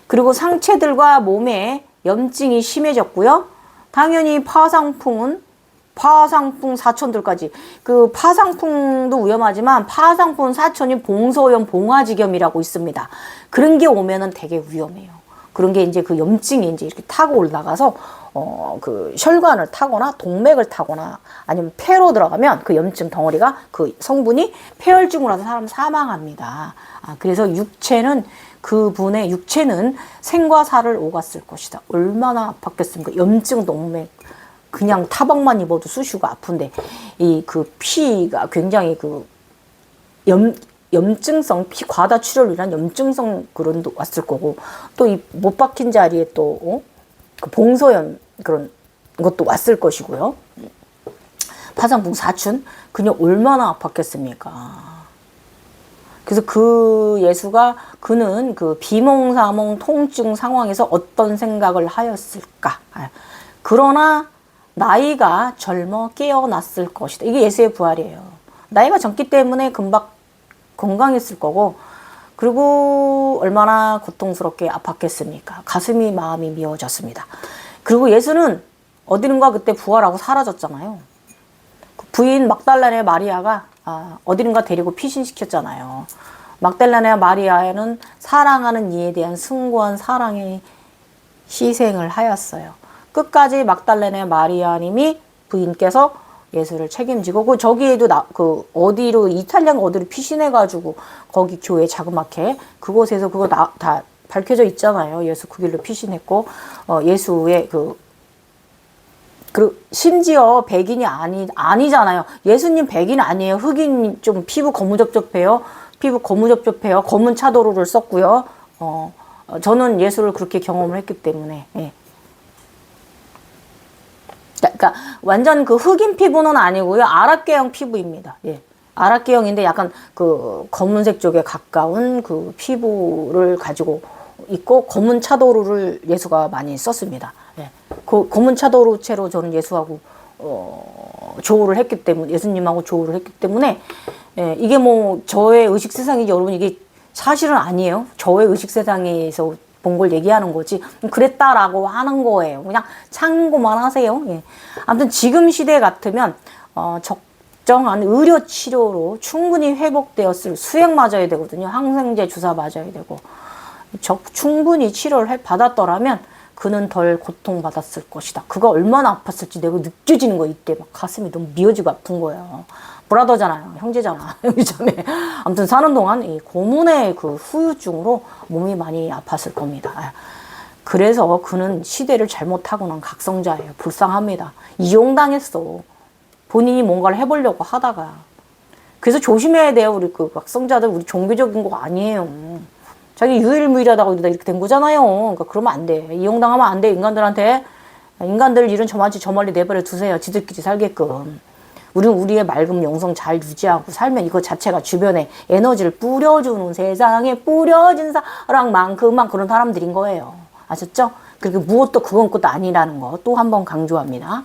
그리고 상체들과 몸에 염증이 심해졌고요. 당연히 파상풍 사촌들까지. 파상풍도 위험하지만 파상풍 사촌이 봉소염, 봉화지겸이라고 있습니다. 그런 게 오면은 되게 위험해요. 그런 게 이제 염증이 이제 이렇게 타고 올라가서 혈관을 타거나 동맥을 타거나 아니면 폐로 들어가면 염증 덩어리가 성분이 폐혈증으로 와서 사람 사망합니다. 그래서 그분의 육체는 생과 사를 오갔을 것이다. 얼마나 아팠겠습니까? 염증 동맥. 그냥 타박만 입어도 쑤시고 아픈데 피가 굉장히 염증성 과다 출혈로 인한 염증성 그런 도 왔을 거고 또 이 못 박힌 자리에 또 봉소염 그런 것도 왔을 것이고요. 파상풍 사춘 그냥 얼마나 아팠겠습니까? 그래서 예수가 그는 비몽사몽 통증 상황에서 어떤 생각을 하였을까? 그러나 나이가 젊어 깨어났을 것이다. 이게 예수의 부활이에요. 나이가 젊기 때문에 금방 건강했을 거고 그리고 얼마나 고통스럽게 아팠겠습니까? 가슴이 마음이 미워졌습니다. 그리고 예수는 어디론가 그때 부활하고 사라졌잖아요. 부인 막달라네 마리아가 어디론가 데리고 피신시켰잖아요. 막달라네 마리아는 사랑하는 이에 대한 숭고한 사랑의 희생을 하였어요. 끝까지 막달레네 마리아님이 부인께서 예수를 책임지고 저기에도 어디로 이탈리아가 어디로 피신해가지고 거기 교회 자그맣게 그곳에서 그거 다 밝혀져 있잖아요. 예수 그 길로 피신했고 예수의 심지어 백인이 아니잖아요. 예수님 백인 아니에요. 흑인 좀 피부 거무접접해요. 검은 차도로를 썼고요. 저는 예수를 그렇게 경험을 했기 때문에. 예. 그러니까 완전 흑인 피부는 아니고요. 아랍계형 피부입니다. 예. 아랍계형인데 약간 검은색 쪽에 가까운 피부를 가지고 있고 검은 차도루를 예수가 많이 썼습니다. 예. 검은 차도루채로 저는 예수하고 조우를 했기 때문에 예수님하고 조우를 했기 때문에 예. 이게 저의 의식 세상이지 여러분 이게 사실은 아니에요. 저의 의식 세상에서 본 걸 얘기하는 거지 그랬다라고 하는 거예요. 그냥 참고만 하세요. 예. 아무튼 지금 시대 같으면 적정한 의료 치료로 충분히 회복되었을 수액 맞아야 되거든요. 항생제 주사 맞아야 되고 충분히 치료를 받았더라면 그는 덜 고통받았을 것이다. 그가 얼마나 아팠을지 내가 느껴지는 거야. 이때 막 가슴이 너무 미어지고 아픈 거예요. 브라더잖아요. 형제잖아. 형제자매. 아무튼 사는 동안 이 고문의 그 후유증으로 몸이 많이 아팠을 겁니다. 그래서 그는 시대를 잘못하고는 각성자예요. 불쌍합니다. 이용당했어. 본인이 뭔가를 해보려고 하다가. 그래서 조심해야 돼요. 우리 그 각성자들, 우리 종교적인 거 아니에요. 자기 유일무이하다고 이렇게 된 거잖아요. 그러니까 그러면 안 돼. 이용당하면 안 돼. 인간들한테. 인간들 일은 저만치 저 멀리 내버려 두세요. 지들끼리 살게끔. 우리는 우리의 맑은 영성 잘 유지하고 살면 이거 자체가 주변에 에너지를 뿌려주는, 세상에 뿌려진 사랑만큼만 그런 사람들인 거예요. 아셨죠? 그리고 무엇도 그건 것도 아니라는 거 또 한 번 강조합니다.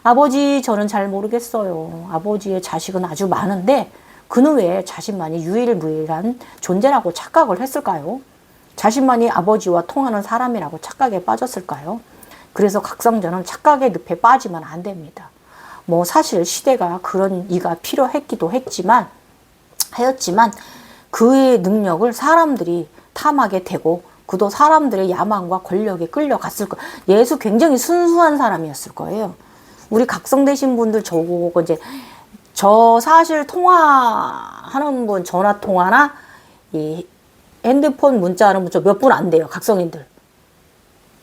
아버지 저는 잘 모르겠어요. 아버지의 자식은 아주 많은데 그는 왜 자신만이 유일무이한 존재라고 착각을 했을까요? 자신만이 아버지와 통하는 사람이라고 착각에 빠졌을까요? 그래서 각성자는 착각의 늪에 빠지면 안 됩니다. 뭐 사실 시대가 그런 이가 필요했기도 하였지만 그의 능력을 사람들이 탐하게 되고 그도 사람들의 야망과 권력에 끌려갔을 거예요. 예수 굉장히 순수한 사람이었을 거예요. 우리 각성되신 분들 저거 이제 저 사실 통화하는 분 전화 통화나 이 핸드폰 문자하는 분 몇 분 안 돼요. 각성인들.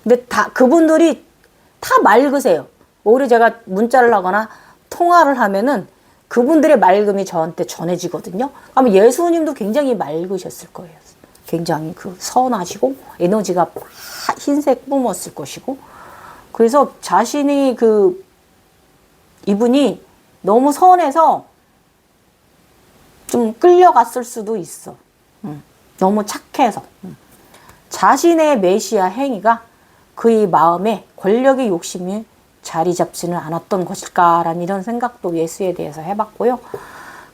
근데 다 그분들이 다 맑으세요. 오히려 제가 문자를 하거나 통화를 하면은 그분들의 맑음이 저한테 전해지거든요. 아마 예수님도 굉장히 맑으셨을 거예요. 굉장히 그 선하시고 에너지가 흰색 뿜었을 것이고 그래서 자신이 이분이 너무 선해서 좀 끌려갔을 수도 있어. 너무 착해서. 자신의 메시아 행위가 그의 마음에 권력의 욕심이 자리 잡지는 않았던 것일까라는 이런 생각도 예수에 대해서 해봤고요.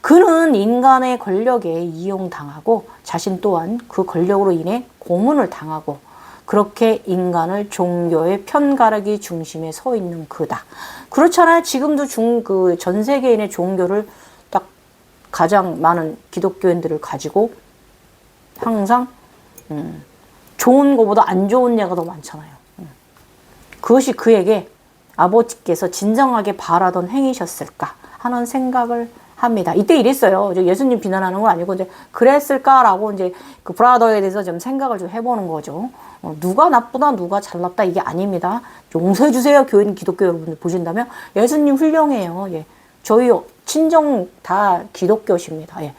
그는 인간의 권력에 이용당하고 자신 또한 그 권력으로 인해 고문을 당하고 그렇게 인간을 종교의 편가르기 중심에 서 있는 그다. 그렇잖아요. 지금도 전 세계인의 종교를 딱 가장 많은 기독교인들을 가지고 항상 좋은 것보다 안 좋은 예가 더 많잖아요. 그것이 그에게 아버지께서 진정하게 바라던 행위셨을까 하는 생각을 합니다. 이때 이랬어요. 예수님 비난하는 건 아니고 이제 그랬을까라고 이제 그 브라더에 대해서 좀 생각을 좀 해보는 거죠. 누가 나쁘다, 누가 잘났다 이게 아닙니다. 용서해 주세요, 교인 기독교 여러분들 보신다면 예수님 훌륭해요. 예, 저희 친정 다 기독교십니다. 예.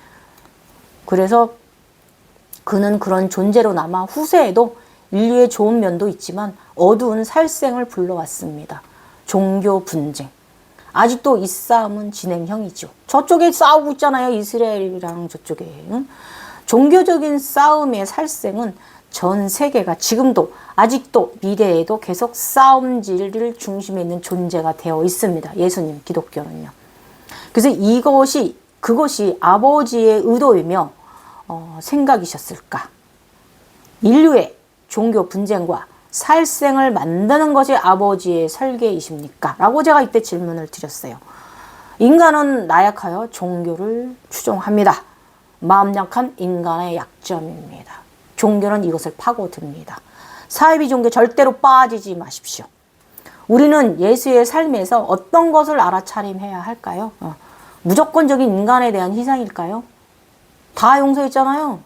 그래서 그는 그런 존재로 남아 후세에도 인류의 좋은 면도 있지만 어두운 살생을 불러왔습니다. 종교 분쟁. 아직도 이 싸움은 진행형이죠. 저쪽에 싸우고 있잖아요. 이스라엘이랑 저쪽에. 응? 종교적인 싸움의 살생은 전 세계가 지금도 아직도 미래에도 계속 싸움질을 중심에 있는 존재가 되어 있습니다. 예수님 기독교는요. 그래서 그것이 아버지의 의도이며 생각이셨을까? 인류의 종교 분쟁과 살생을 만드는 것이 아버지의 설계이십니까? 라고 제가 이때 질문을 드렸어요. 인간은 나약하여 종교를 추종합니다. 마음 약한 인간의 약점입니다. 종교는 이것을 파고듭니다. 사이비 종교 절대로 빠지지 마십시오. 우리는 예수의 삶에서 어떤 것을 알아차림해야 할까요? 무조건적인 인간에 대한 희생일까요? 다 용서했잖아요.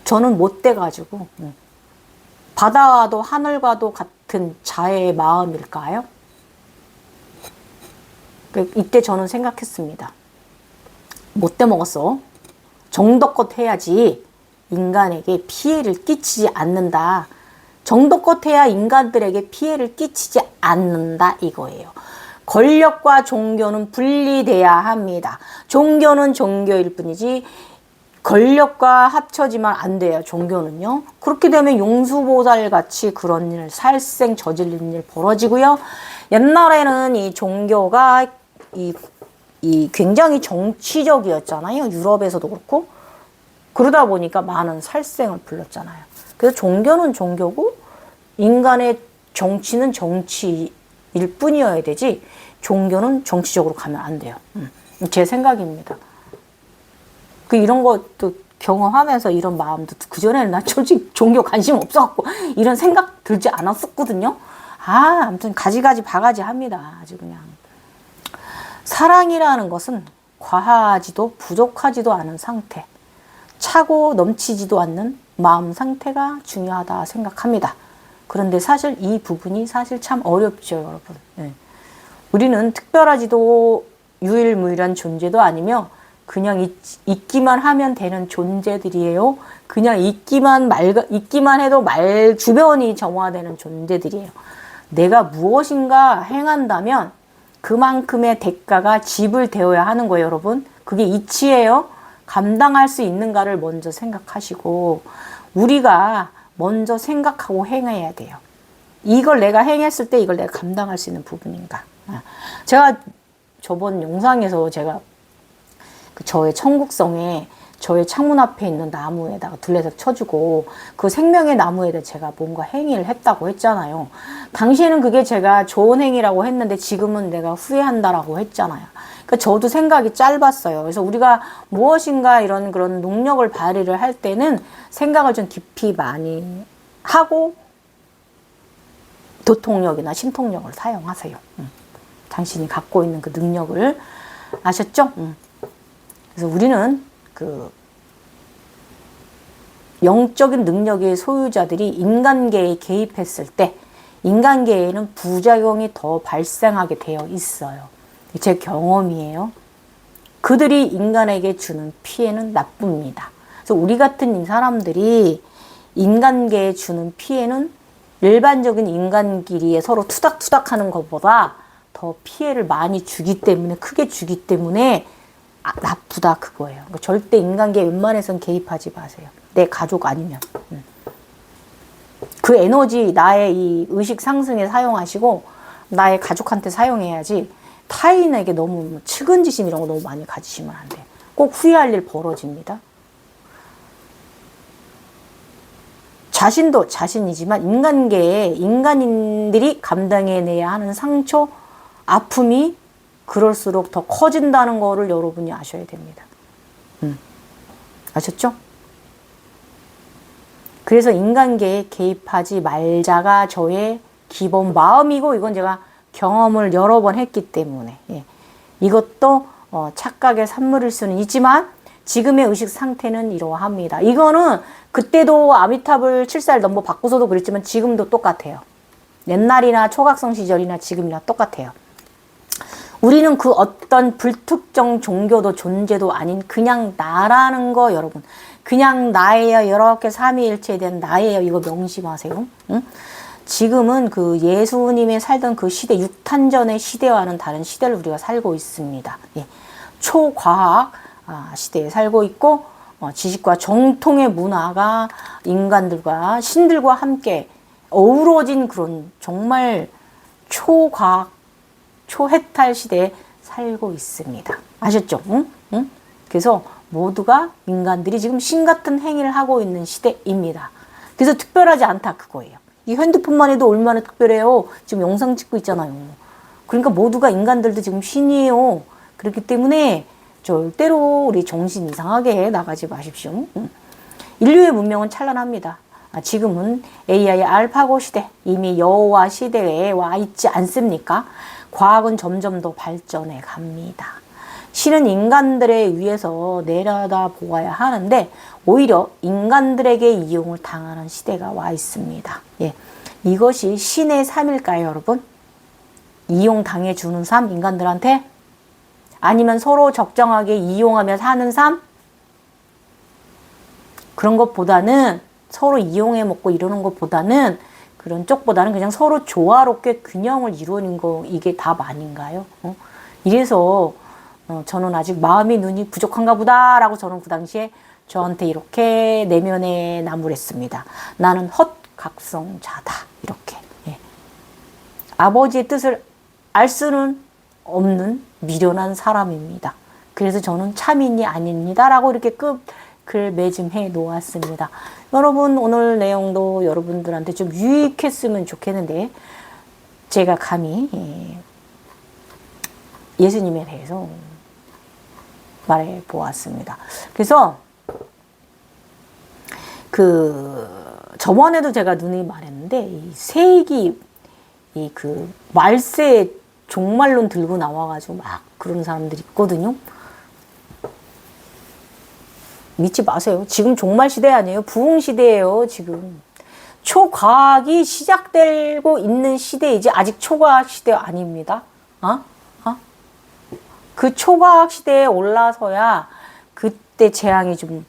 저는 못 돼가지고 바다와도 하늘과도 같은 자애의 마음일까요? 이때 저는 생각했습니다. 못돼 먹었어. 정도껏 해야지 인간에게 피해를 끼치지 않는다. 정도껏 해야 인간들에게 피해를 끼치지 않는다 이거예요. 권력과 종교는 분리돼야 합니다. 종교는 종교일 뿐이지 권력과 합쳐지면 안 돼요. 종교는요. 그렇게 되면 용수보살같이 그런 일, 살생 저질린 일 벌어지고요. 옛날에는 이 종교가 굉장히 정치적이었잖아요. 유럽에서도 그렇고. 그러다 보니까 많은 살생을 불렀잖아요. 그래서 종교는 종교고 인간의 정치는 정치일 뿐이어야 되지 종교는 정치적으로 가면 안 돼요. 제 생각입니다. 이런 것도 경험하면서 이런 마음도, 그전에는 나 솔직히 종교 관심 없어갖고 이런 생각 들지 않았었거든요. 아무튼 가지가지 바가지 합니다. 아주 그냥. 사랑이라는 것은 과하지도 부족하지도 않은 상태, 차고 넘치지도 않는 마음 상태가 중요하다 생각합니다. 그런데 사실 이 부분이 사실 참 어렵죠, 여러분. 네. 우리는 특별하지도 유일무이한 존재도 아니며 그냥 있기만 하면 되는 존재들이에요. 그냥 있기만 해도 주변이 정화되는 존재들이에요. 내가 무엇인가 행한다면 그만큼의 대가가 지불되어야 하는 거예요, 여러분. 그게 이치예요. 감당할 수 있는가를 먼저 생각하시고 우리가 먼저 생각하고 행해야 돼요. 이걸 내가 행했을 때 이걸 내가 감당할 수 있는 부분인가. 제가 저번 영상에서 제가 저의 청국성에 저의 창문 앞에 있는 나무에다가 둘레색 쳐주고 그 생명의 나무에다 제가 뭔가 행위를 했다고 했잖아요. 당시에는 그게 제가 좋은 행위라고 했는데 지금은 내가 후회한다라고 했잖아요. 그러니까 저도 생각이 짧았어요. 그래서 우리가 무엇인가 이런 그런 능력을 발휘를 할 때는 생각을 좀 깊이 많이 하고 도통력이나 신통력을 사용하세요. 당신이 갖고 있는 그 능력을 아셨죠? 그래서 우리는 그 영적인 능력의 소유자들이 인간계에 개입했을 때 인간계에는 부작용이 더 발생하게 되어 있어요. 제 경험이에요. 그들이 인간에게 주는 피해는 나쁩니다. 그래서 우리 같은 사람들이 인간계에 주는 피해는 일반적인 인간끼리 서로 투닥투닥하는 것보다 더 피해를 많이 주기 때문에, 크게 주기 때문에 나쁘다 그거예요. 그러니까 절대 인간계에 웬만해선 개입하지 마세요. 내 가족 아니면. 그 에너지 나의 이 의식 상승에 사용하시고 나의 가족한테 사용해야지 타인에게 너무 측은지심 이런 거 너무 많이 가지시면 안 돼요. 꼭 후회할 일 벌어집니다. 자신도 자신이지만 인간계에 인간인들이 감당해내야 하는 상처, 아픔이 그럴수록 더 커진다는 거를 여러분이 아셔야 됩니다. 아셨죠? 그래서 인간계에 개입하지 말자가 저의 기본 마음이고 이건 제가 경험을 여러 번 했기 때문에 이것도 착각의 산물일 수는 있지만 지금의 의식 상태는 이러합니다. 이거는 그때도 아미타불 7살 넘버 바꾸서도 그랬지만 지금도 똑같아요. 옛날이나 초각성 시절이나 지금이나 똑같아요. 우리는 그 어떤 불특정 종교도 존재도 아닌 그냥 나라는 거 여러분. 그냥 나예요. 이렇게 삼위일체에 대한 나예요. 이거 명심하세요. 응? 지금은 그 예수님이 살던 그 시대, 육탄전의 시대와는 다른 시대를 우리가 살고 있습니다. 초과학 시대에 살고 있고 지식과 정통의 문화가 인간들과 신들과 함께 어우러진 그런 정말 초과학, 초해탈 시대에 살고 있습니다. 아셨죠? 응? 그래서 모두가 인간들이 지금 신 같은 행위를 하고 있는 시대입니다. 그래서 특별하지 않다 그거예요. 이 핸드폰만 해도 얼마나 특별해요. 지금 영상 찍고 있잖아요. 그러니까 모두가 인간들도 지금 신이에요. 그렇기 때문에 절대로 우리 정신 이상하게 나가지 마십시오. 인류의 문명은 찬란합니다. 지금은 AI 알파고 시대, 이미 여호와 시대에 와 있지 않습니까? 과학은 점점 더 발전해 갑니다. 신은 인간들에 의해서 내려다 보아야 하는데 오히려 인간들에게 이용을 당하는 시대가 와 있습니다. 이것이 신의 삶일까요, 여러분? 이용당해 주는 삶, 인간들한테? 아니면 서로 적정하게 이용하며 사는 삶? 그런 것보다는 서로 이용해 먹고 이러는 것보다는 그런 쪽보다는 그냥 서로 조화롭게 균형을 이루는 거 이게 답 아닌가요? 이래서 저는 아직 마음이 눈이 부족한가 보다라고 저는 그 당시에 저한테 이렇게 내면에 나무랬습니다. 나는 헛각성자다. 이렇게. 아버지의 뜻을 알 수는 없는 미련한 사람입니다. 그래서 저는 참인이 아닙니다라고 이렇게 글 매짐해 놓았습니다. 여러분 오늘 내용도 여러분들한테 좀 유익했으면 좋겠는데 제가 감히 예수님에 대해서 말해 보았습니다. 그래서 저번에도 제가 누누이 말했는데, 이 세기, 말세 종말론 들고 나와가지고 막 그런 사람들이 있거든요. 믿지 마세요. 지금 종말 시대 아니에요. 부흥 시대예요, 지금. 초과학이 시작되고 있는 시대이지, 아직 초과학 시대 아닙니다. 그 초과학 시대에 올라서야 그때 재앙이 좀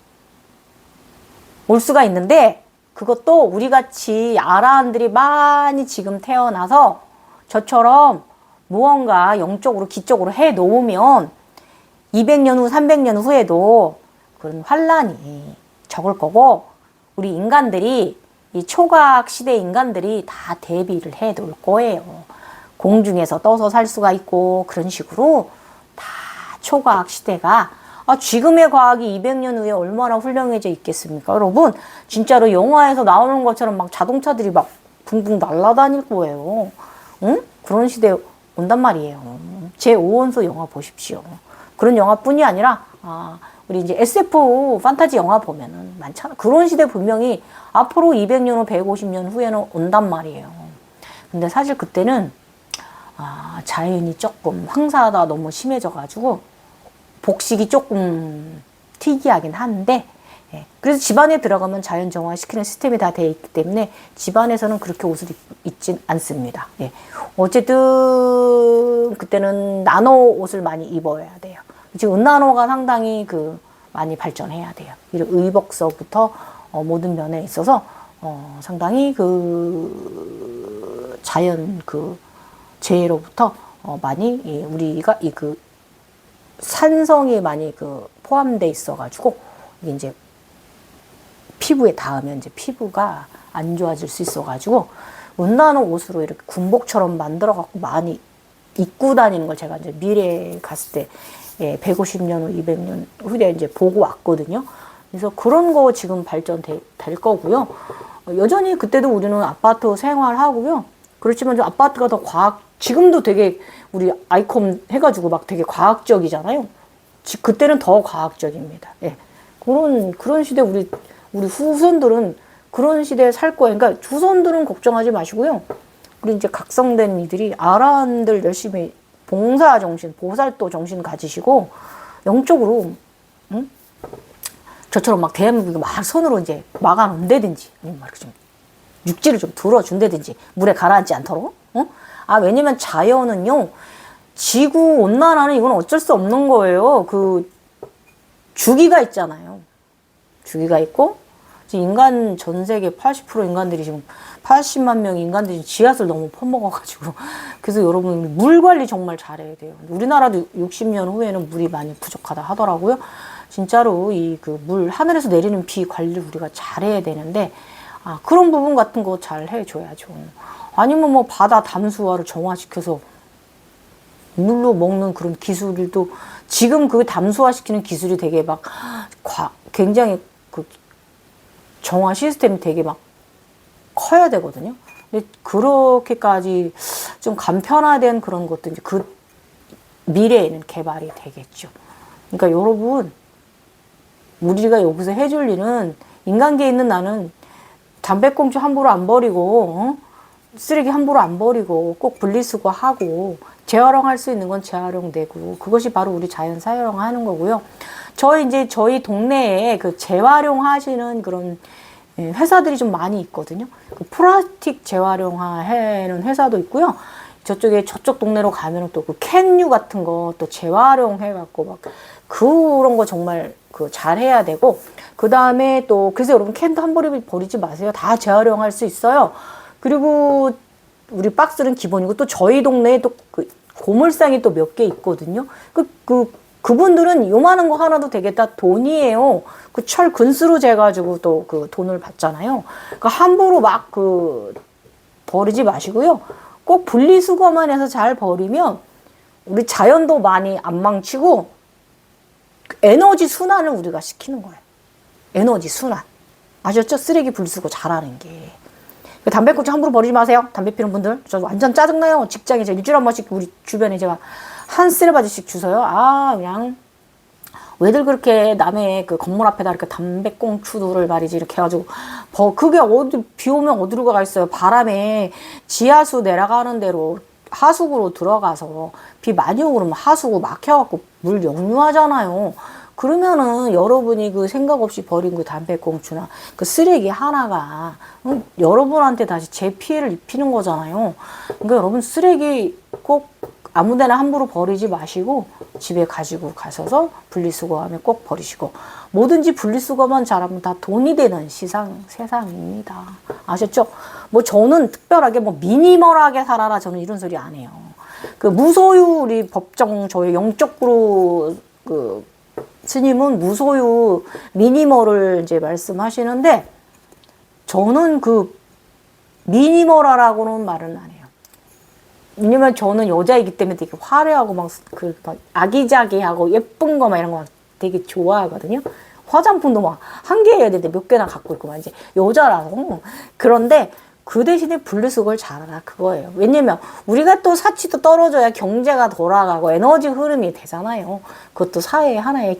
올 수가 있는데, 그것도 우리같이 아라한들이 많이 지금 태어나서 저처럼 무언가 영적으로 기적으로 해 놓으면 200년 후 300년 후에도 그런 환란이 적을 거고, 우리 인간들이 이 초과학 시대 인간들이 다 대비를 해 놓을 거예요. 공중에서 떠서 살 수가 있고 그런 식으로 다 초과학 시대가, 지금의 과학이 200년 후에 얼마나 훌륭해져 있겠습니까? 여러분, 진짜로 영화에서 나오는 것처럼 막 자동차들이 막 붕붕 날아다닐 거예요. 응? 그런 시대 온단 말이에요. 제5원소 영화 보십시오. 그런 영화뿐이 아니라, 우리 이제 SF 판타지 영화 보면은 많잖아. 그런 시대 분명히 앞으로 200년 후, 150년 후에는 온단 말이에요. 근데 사실 그때는, 자연이 조금 황사가 너무 심해져가지고, 복식이 조금 특이하긴 한데, 그래서 집안에 들어가면 자연 정화시키는 시스템이 다 되어 있기 때문에 집안에서는 그렇게 옷을 입진 않습니다. 어쨌든 그때는 나노 옷을 많이 입어야 돼요. 지금 은나노가 상당히 많이 발전해야 돼요. 의복서부터 모든 면에 있어서 상당히 자연 재해로부터 많이 우리가 산성이 많이 포함돼 있어가지고, 이게 이제 피부에 닿으면 이제 피부가 안 좋아질 수 있어가지고, 은나노 옷으로 이렇게 군복처럼 만들어갖고 많이 입고 다니는 걸 제가 이제 미래에 갔을 때, 150년 후, 200년 후에 이제 보고 왔거든요. 그래서 그런 거 지금 발전될 거고요. 여전히 그때도 우리는 아파트 생활하고요. 그렇지만 좀 아파트가 더 지금도 되게 우리 아이콘 해가지고 막 되게 과학적이잖아요. 그때는 더 과학적입니다. 그런 시대 우리 후손들은 그런 시대에 살 거예요. 그러니까 후손들은 걱정하지 마시고요. 우리 이제 각성된 이들이 아라한들 열심히 봉사 정신, 보살도 정신 가지시고 영적으로, 저처럼 막 대한민국에 막 손으로 이제 막아놓는다든지, 아니면 막 이렇게 좀 육지를 좀 들어준다든지, 물에 가라앉지 않도록. 왜냐면 자연은요, 지구 온난화는 이건 어쩔 수 없는 거예요. 주기가 있잖아요. 주기가 있고, 인간 전 세계 80% 인간들이 지금 80만 명의 인간들이 지하수를 너무 퍼먹어가지고, 그래서 여러분 물 관리 정말 잘해야 돼요. 우리나라도 60년 후에는 물이 많이 부족하다 하더라고요. 진짜로 하늘에서 내리는 비 관리를 우리가 잘해야 되는데, 그런 부분 같은 거 잘 해줘야죠. 아니면 뭐 바다 담수화를 정화시켜서 물로 먹는 그런 기술도, 지금 담수화시키는 기술이 되게 막 굉장히 정화 시스템이 되게 막 커야 되거든요. 근데 그렇게까지 좀 간편화된 그런 것도 이제 미래에는 개발이 되겠죠. 그러니까 여러분, 우리가 여기서 해줄 일은, 인간계에 있는 나는 담배꽁초 함부로 안 버리고, 쓰레기 함부로 안 버리고, 꼭 분리수거하고, 재활용할 수 있는 건 재활용되고, 그것이 바로 우리 자연 사활용하는 거고요. 저희 동네에 재활용하시는 그런 회사들이 좀 많이 있거든요. 플라스틱 재활용하는 회사도 있고요. 저쪽 동네로 가면 또 캔류 같은 거 또 재활용해갖고 막 그런 거 정말 잘해야 되고, 그 다음에 또, 그래서 여러분 캔도 한 번에 버리지 마세요. 다 재활용할 수 있어요. 그리고 우리 박스는 기본이고, 또 저희 동네에 또 고물상이 또 몇 개 있거든요. 그분들은 요만한 거 하나도 되게 다 돈이에요. 철 근수로 재가지고 또 돈을 받잖아요. 함부로 막 버리지 마시고요. 꼭 분리수거만 해서 잘 버리면 우리 자연도 많이 안 망치고, 에너지 순환을 우리가 시키는 거예요. 에너지 순환. 아셨죠? 쓰레기 분리수거 잘하는 게. 담배꽁초 함부로 버리지 마세요. 담배 피우는 분들. 저 완전 짜증나요. 직장에 제가 일주일에 한 번씩 우리 주변에 제가 한 쓰레바지씩 주서요. 그냥 왜들 그렇게 남의 그 건물 앞에다 이렇게 담배꽁초들을 말이지 이렇게 해가지고 그게 어디 비 오면 어디로 가 있어요. 바람에 지하수 내려가는 대로 하수구로 들어가서 비 많이 오고 그러면 하수구 막혀갖고 물 역류하잖아요. 그러면은 여러분이 그 생각 없이 버린 그 담배꽁초나 그 쓰레기 하나가 여러분한테 다시 재피해를 입히는 거잖아요. 그러니까 여러분 쓰레기 꼭 아무데나 함부로 버리지 마시고 집에 가지고 가셔서 분리수거함에 꼭 버리시고, 뭐든지 분리수거만 잘하면 다 돈이 되는 세상입니다. 아셨죠? 뭐 저는 특별하게 뭐 미니멀하게 살아라 저는 이런 소리 안 해요. 그 무소유 우리 법정 저희 영적으로 그 스님은 무소유 미니멀을 이제 말씀하시는데, 저는 그 미니멀하라고는 말은 안 해요. 왜냐면 저는 여자이기 때문에 되게 화려하고 막 아기자기하고 예쁜 거 막 이런 거 막 되게 좋아하거든요. 화장품도 막 한 개 해야 되는데 몇 개나 갖고 있고 막 이제 여자라서. 그런데 그 대신에 분리수거를 잘하라 그거예요. 왜냐면 우리가 또 사치도 떨어져야 경제가 돌아가고 에너지 흐름이 되잖아요. 그것도 사회의 하나의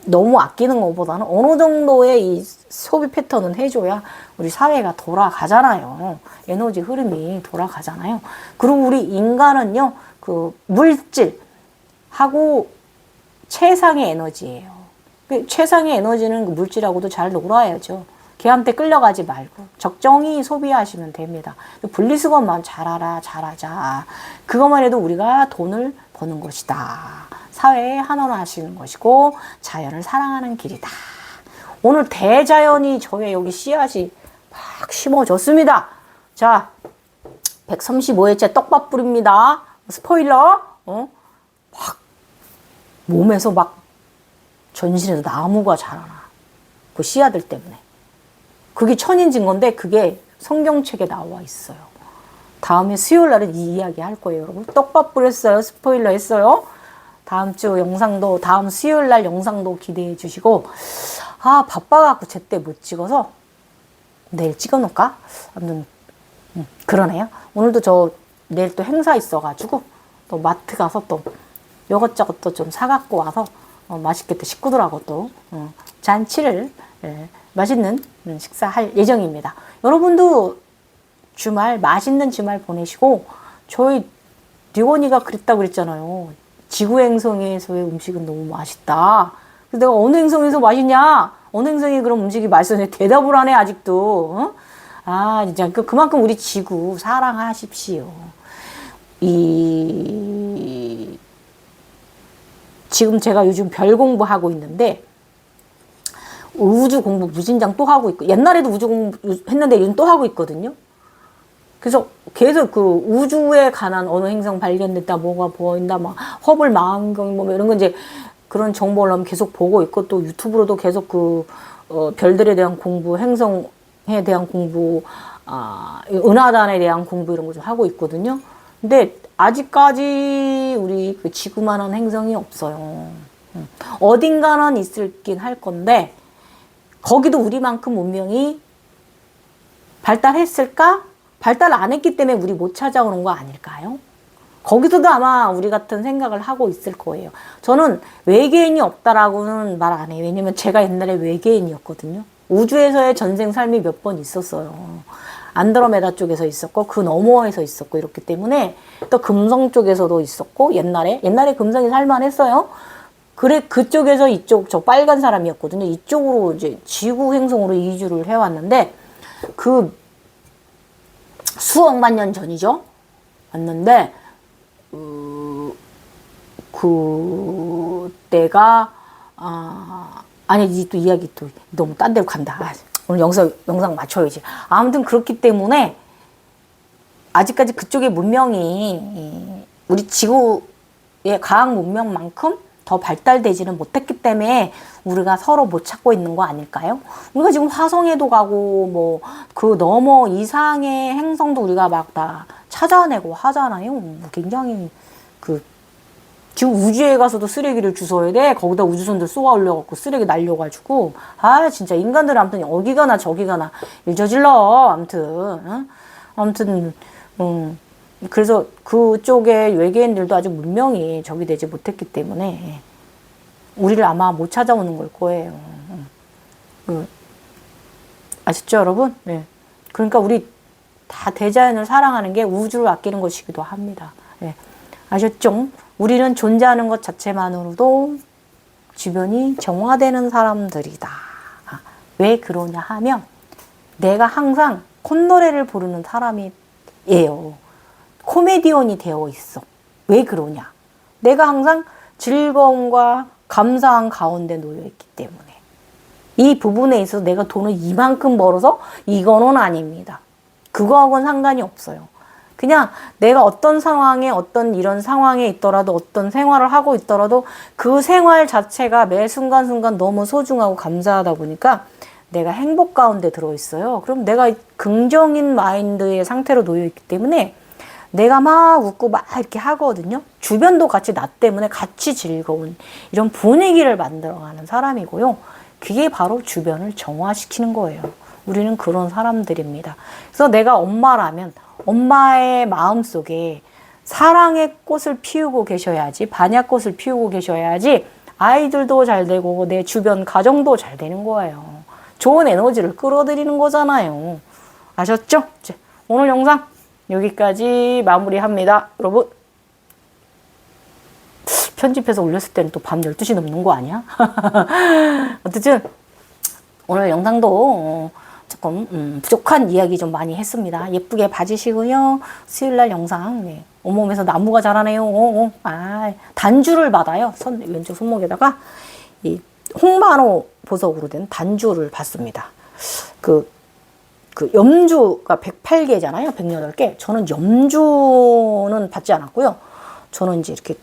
너무 아끼는 것보다는 어느 정도의 이 소비 패턴은 해줘야 우리 사회가 돌아가잖아요. 에너지 흐름이 돌아가잖아요. 그리고 우리 인간은요, 그 물질하고 최상의 에너지예요. 최상의 에너지는 그 물질하고도 잘 놀아야죠. 걔한테 끌려가지 말고 적정히 소비하시면 됩니다. 분리수거만 잘하자. 그것만 해도 우리가 돈을 버는 것이다. 사회에 환원하시는 것이고 자연을 사랑하는 길이다. 오늘 대자연이 저의 여기 씨앗이 막 심어졌습니다. 자, 135회째 떡밥불입니다. 스포일러. 막 몸에서 막 전신에서 나무가 자라나. 그 씨앗들 때문에. 그게 천인진건데 그게 성경책에 나와 있어요. 다음에 수요일 날은 이 이야기 할 거예요, 여러분. 떡밥불 했어요. 스포일러 했어요. 다음 주 영상도, 다음 수요일 날 영상도 기대해 주시고, 바빠갖고 제때 못 찍어서 내일 찍어놓을까? 아무튼, 그러네요. 오늘도 저 내일 또 행사 있어가지고, 또 마트 가서 또 이것저것 또 좀 사갖고 와서, 맛있게 또 식구들하고 또, 잔치를, 맛있는 식사할 예정입니다. 여러분도 주말, 맛있는 주말 보내시고, 저희 듀원이가 그랬다고 그랬잖아요. 지구 행성에서의 음식은 너무 맛있다. 그래서 내가 어느 행성에서 맛있냐? 어느 행성에 그런 음식이 맛있었냐? 대답을 안 해, 아직도. 진짜. 그만큼 우리 지구 사랑하십시오. 지금 제가 요즘 별 공부하고 있는데, 우주 공부 무진장 또 하고 있고, 옛날에도 우주 공부 했는데 요즘 또 하고 있거든요. 그래서 계속 그 우주에 관한 어느 행성 발견됐다, 뭐가 보인다, 막 허블 망원경 뭐 이런 거 이제 그런 정보를 계속 보고 있고, 또 유튜브로도 계속 별들에 대한 공부, 행성에 대한 공부, 은하단에 대한 공부 이런 거 좀 하고 있거든요. 근데 아직까지 우리 그 지구만한 행성이 없어요. 어딘가는 있을긴 할 건데, 거기도 우리만큼 문명이 발달했을까? 발달 안 했기 때문에 우리 못 찾아오는 거 아닐까요? 거기서도 아마 우리 같은 생각을 하고 있을 거예요. 저는 외계인이 없다라고는 말 안 해요. 왜냐면 제가 옛날에 외계인이었거든요. 우주에서의 전생 삶이 몇 번 있었어요. 안드로메다 쪽에서 있었고, 그 너머에서 있었고, 이렇기 때문에 또 금성 쪽에서도 있었고, 옛날에 금성이 살만했어요. 그래, 그쪽에서 저 빨간 사람이었거든요. 이쪽으로 이제 지구 행성으로 이주를 해왔는데, 수억만 년 전이죠. 왔는데, 그때가, 또 이야기 또 너무 딴 데로 간다. 오늘 영상 맞춰야지. 아무튼 그렇기 때문에, 아직까지 그쪽의 문명이, 우리 지구의 과학 문명만큼 더 발달되지는 못했기 때문에 우리가 서로 못 찾고 있는 거 아닐까요? 우리가 지금 화성에도 가고 그 너머 이상의 행성도 우리가 막 다 찾아내고 하잖아요. 굉장히 지금 우주에 가서도 쓰레기를 주워야 돼. 거기다 우주선들 쏘아 올려갖고 쓰레기 날려가지고 진짜 인간들 아무튼 여기 가나 저기 가나 일 저질러. 아무튼 그래서 그쪽에 외계인들도 아직 문명이 저기 되지 못했기 때문에 우리를 아마 못 찾아오는 걸 거예요. 아셨죠, 여러분? 네. 그러니까 우리 다 대자연을 사랑하는 게 우주를 아끼는 것이기도 합니다. 네. 아셨죠? 우리는 존재하는 것 자체만으로도 주변이 정화되는 사람들이다. 왜 그러냐 하면 내가 항상 콧노래를 부르는 사람이에요. 코미디언이 되어 있어. 왜 그러냐? 내가 항상 즐거움과 감사한 가운데 놓여 있기 때문에. 이 부분에 있어서 내가 돈을 이만큼 벌어서 이거는 아닙니다. 그거하고는 상관이 없어요. 그냥 내가 어떤 상황에 어떤 이런 상황에 있더라도 어떤 생활을 하고 있더라도 그 생활 자체가 매 순간순간 너무 소중하고 감사하다 보니까 내가 행복 가운데 들어있어요. 그럼 내가 긍정인 마인드의 상태로 놓여있기 때문에 내가 막 웃고 막 이렇게 하거든요. 주변도 같이 나 때문에 같이 즐거운 이런 분위기를 만들어가는 사람이고요. 그게 바로 주변을 정화시키는 거예요. 우리는 그런 사람들입니다. 그래서 내가 엄마라면 엄마의 마음속에 사랑의 꽃을 피우고 계셔야지, 반야꽃을 피우고 계셔야지 아이들도 잘 되고 내 주변 가정도 잘 되는 거예요. 좋은 에너지를 끌어들이는 거잖아요. 아셨죠? 오늘 영상 여기까지 마무리합니다. 여러분, 편집해서 올렸을 때는 또 밤 12시 넘는 거 아니야? 어쨌든 오늘 영상도 조금 부족한 이야기 좀 많이 했습니다. 예쁘게 봐주시고요. 수요일날 영상, 네. 온몸에서 나무가 자라네요. 단주를 받아요. 왼쪽 손목에다가 이 홍만호 보석으로 된 단주를 받습니다. 그 염주가 108개잖아요. 108개. 저는 염주는 받지 않았고요. 저는 이제 이렇게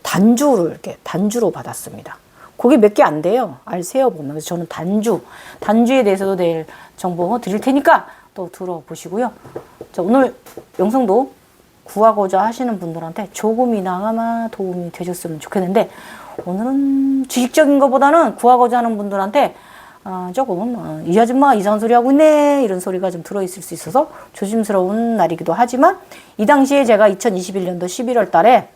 단주로 받았습니다. 그게 몇 개 안 돼요. 알 세어보면. 그래서 저는 단주에 대해서도 내일 정보 드릴 테니까 또 들어보시고요. 자, 오늘 영상도 구하고자 하시는 분들한테 조금이나마 도움이 되셨으면 좋겠는데, 오늘은 지식적인 것보다는 구하고자 하는 분들한테 조금 이 아줌마 이상한 소리 하고 있네 이런 소리가 좀 들어있을 수 있어서 조심스러운 날이기도 하지만, 이 당시에 제가 2021년도 11월 달에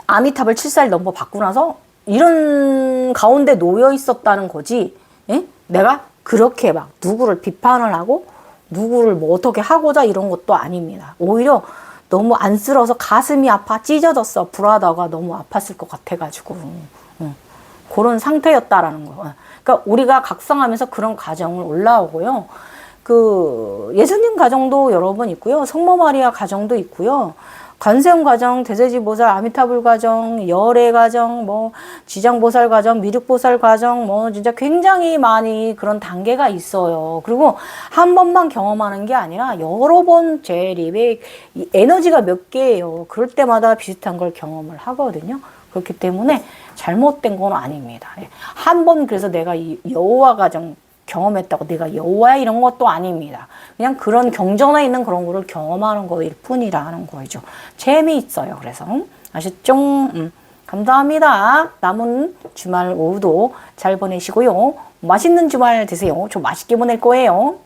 아미탑을 7살 넘버 받고 나서 이런 가운데 놓여 있었다는 거지. 예? 내가 그렇게 막 누구를 비판을 하고 누구를 뭐 어떻게 하고자 이런 것도 아닙니다. 오히려 너무 안쓰러워서 가슴이 아파 찢어졌어. 브라더가 너무 아팠을 것 같아가지고 그런 상태였다라는 거. 그러니까 우리가 각성하면서 그런 과정을 올라오고요. 그 예수님 가정도 여러 번 있고요. 성모 마리아 가정도 있고요. 관세음 가정, 대세지보살, 아미타불 가정, 열애 가정, 뭐 지장보살 가정, 미륵보살 가정, 뭐 진짜 굉장히 많이 그런 단계가 있어요. 그리고 한 번만 경험하는 게 아니라 여러 번 제 립에 에너지가 몇 개예요. 그럴 때마다 비슷한 걸 경험을 하거든요. 그렇기 때문에 잘못된 건 아닙니다. 한 번 그래서 내가 이 여호와 가정 경험했다고 내가 여호와야 이런 것도 아닙니다. 그냥 그런 경전에 있는 그런 거를 경험하는 거일 뿐이라는 거죠. 재미있어요. 그래서 아셨죠? 감사합니다. 남은 주말 오후도 잘 보내시고요. 맛있는 주말 되세요. 저 맛있게 보낼 거예요.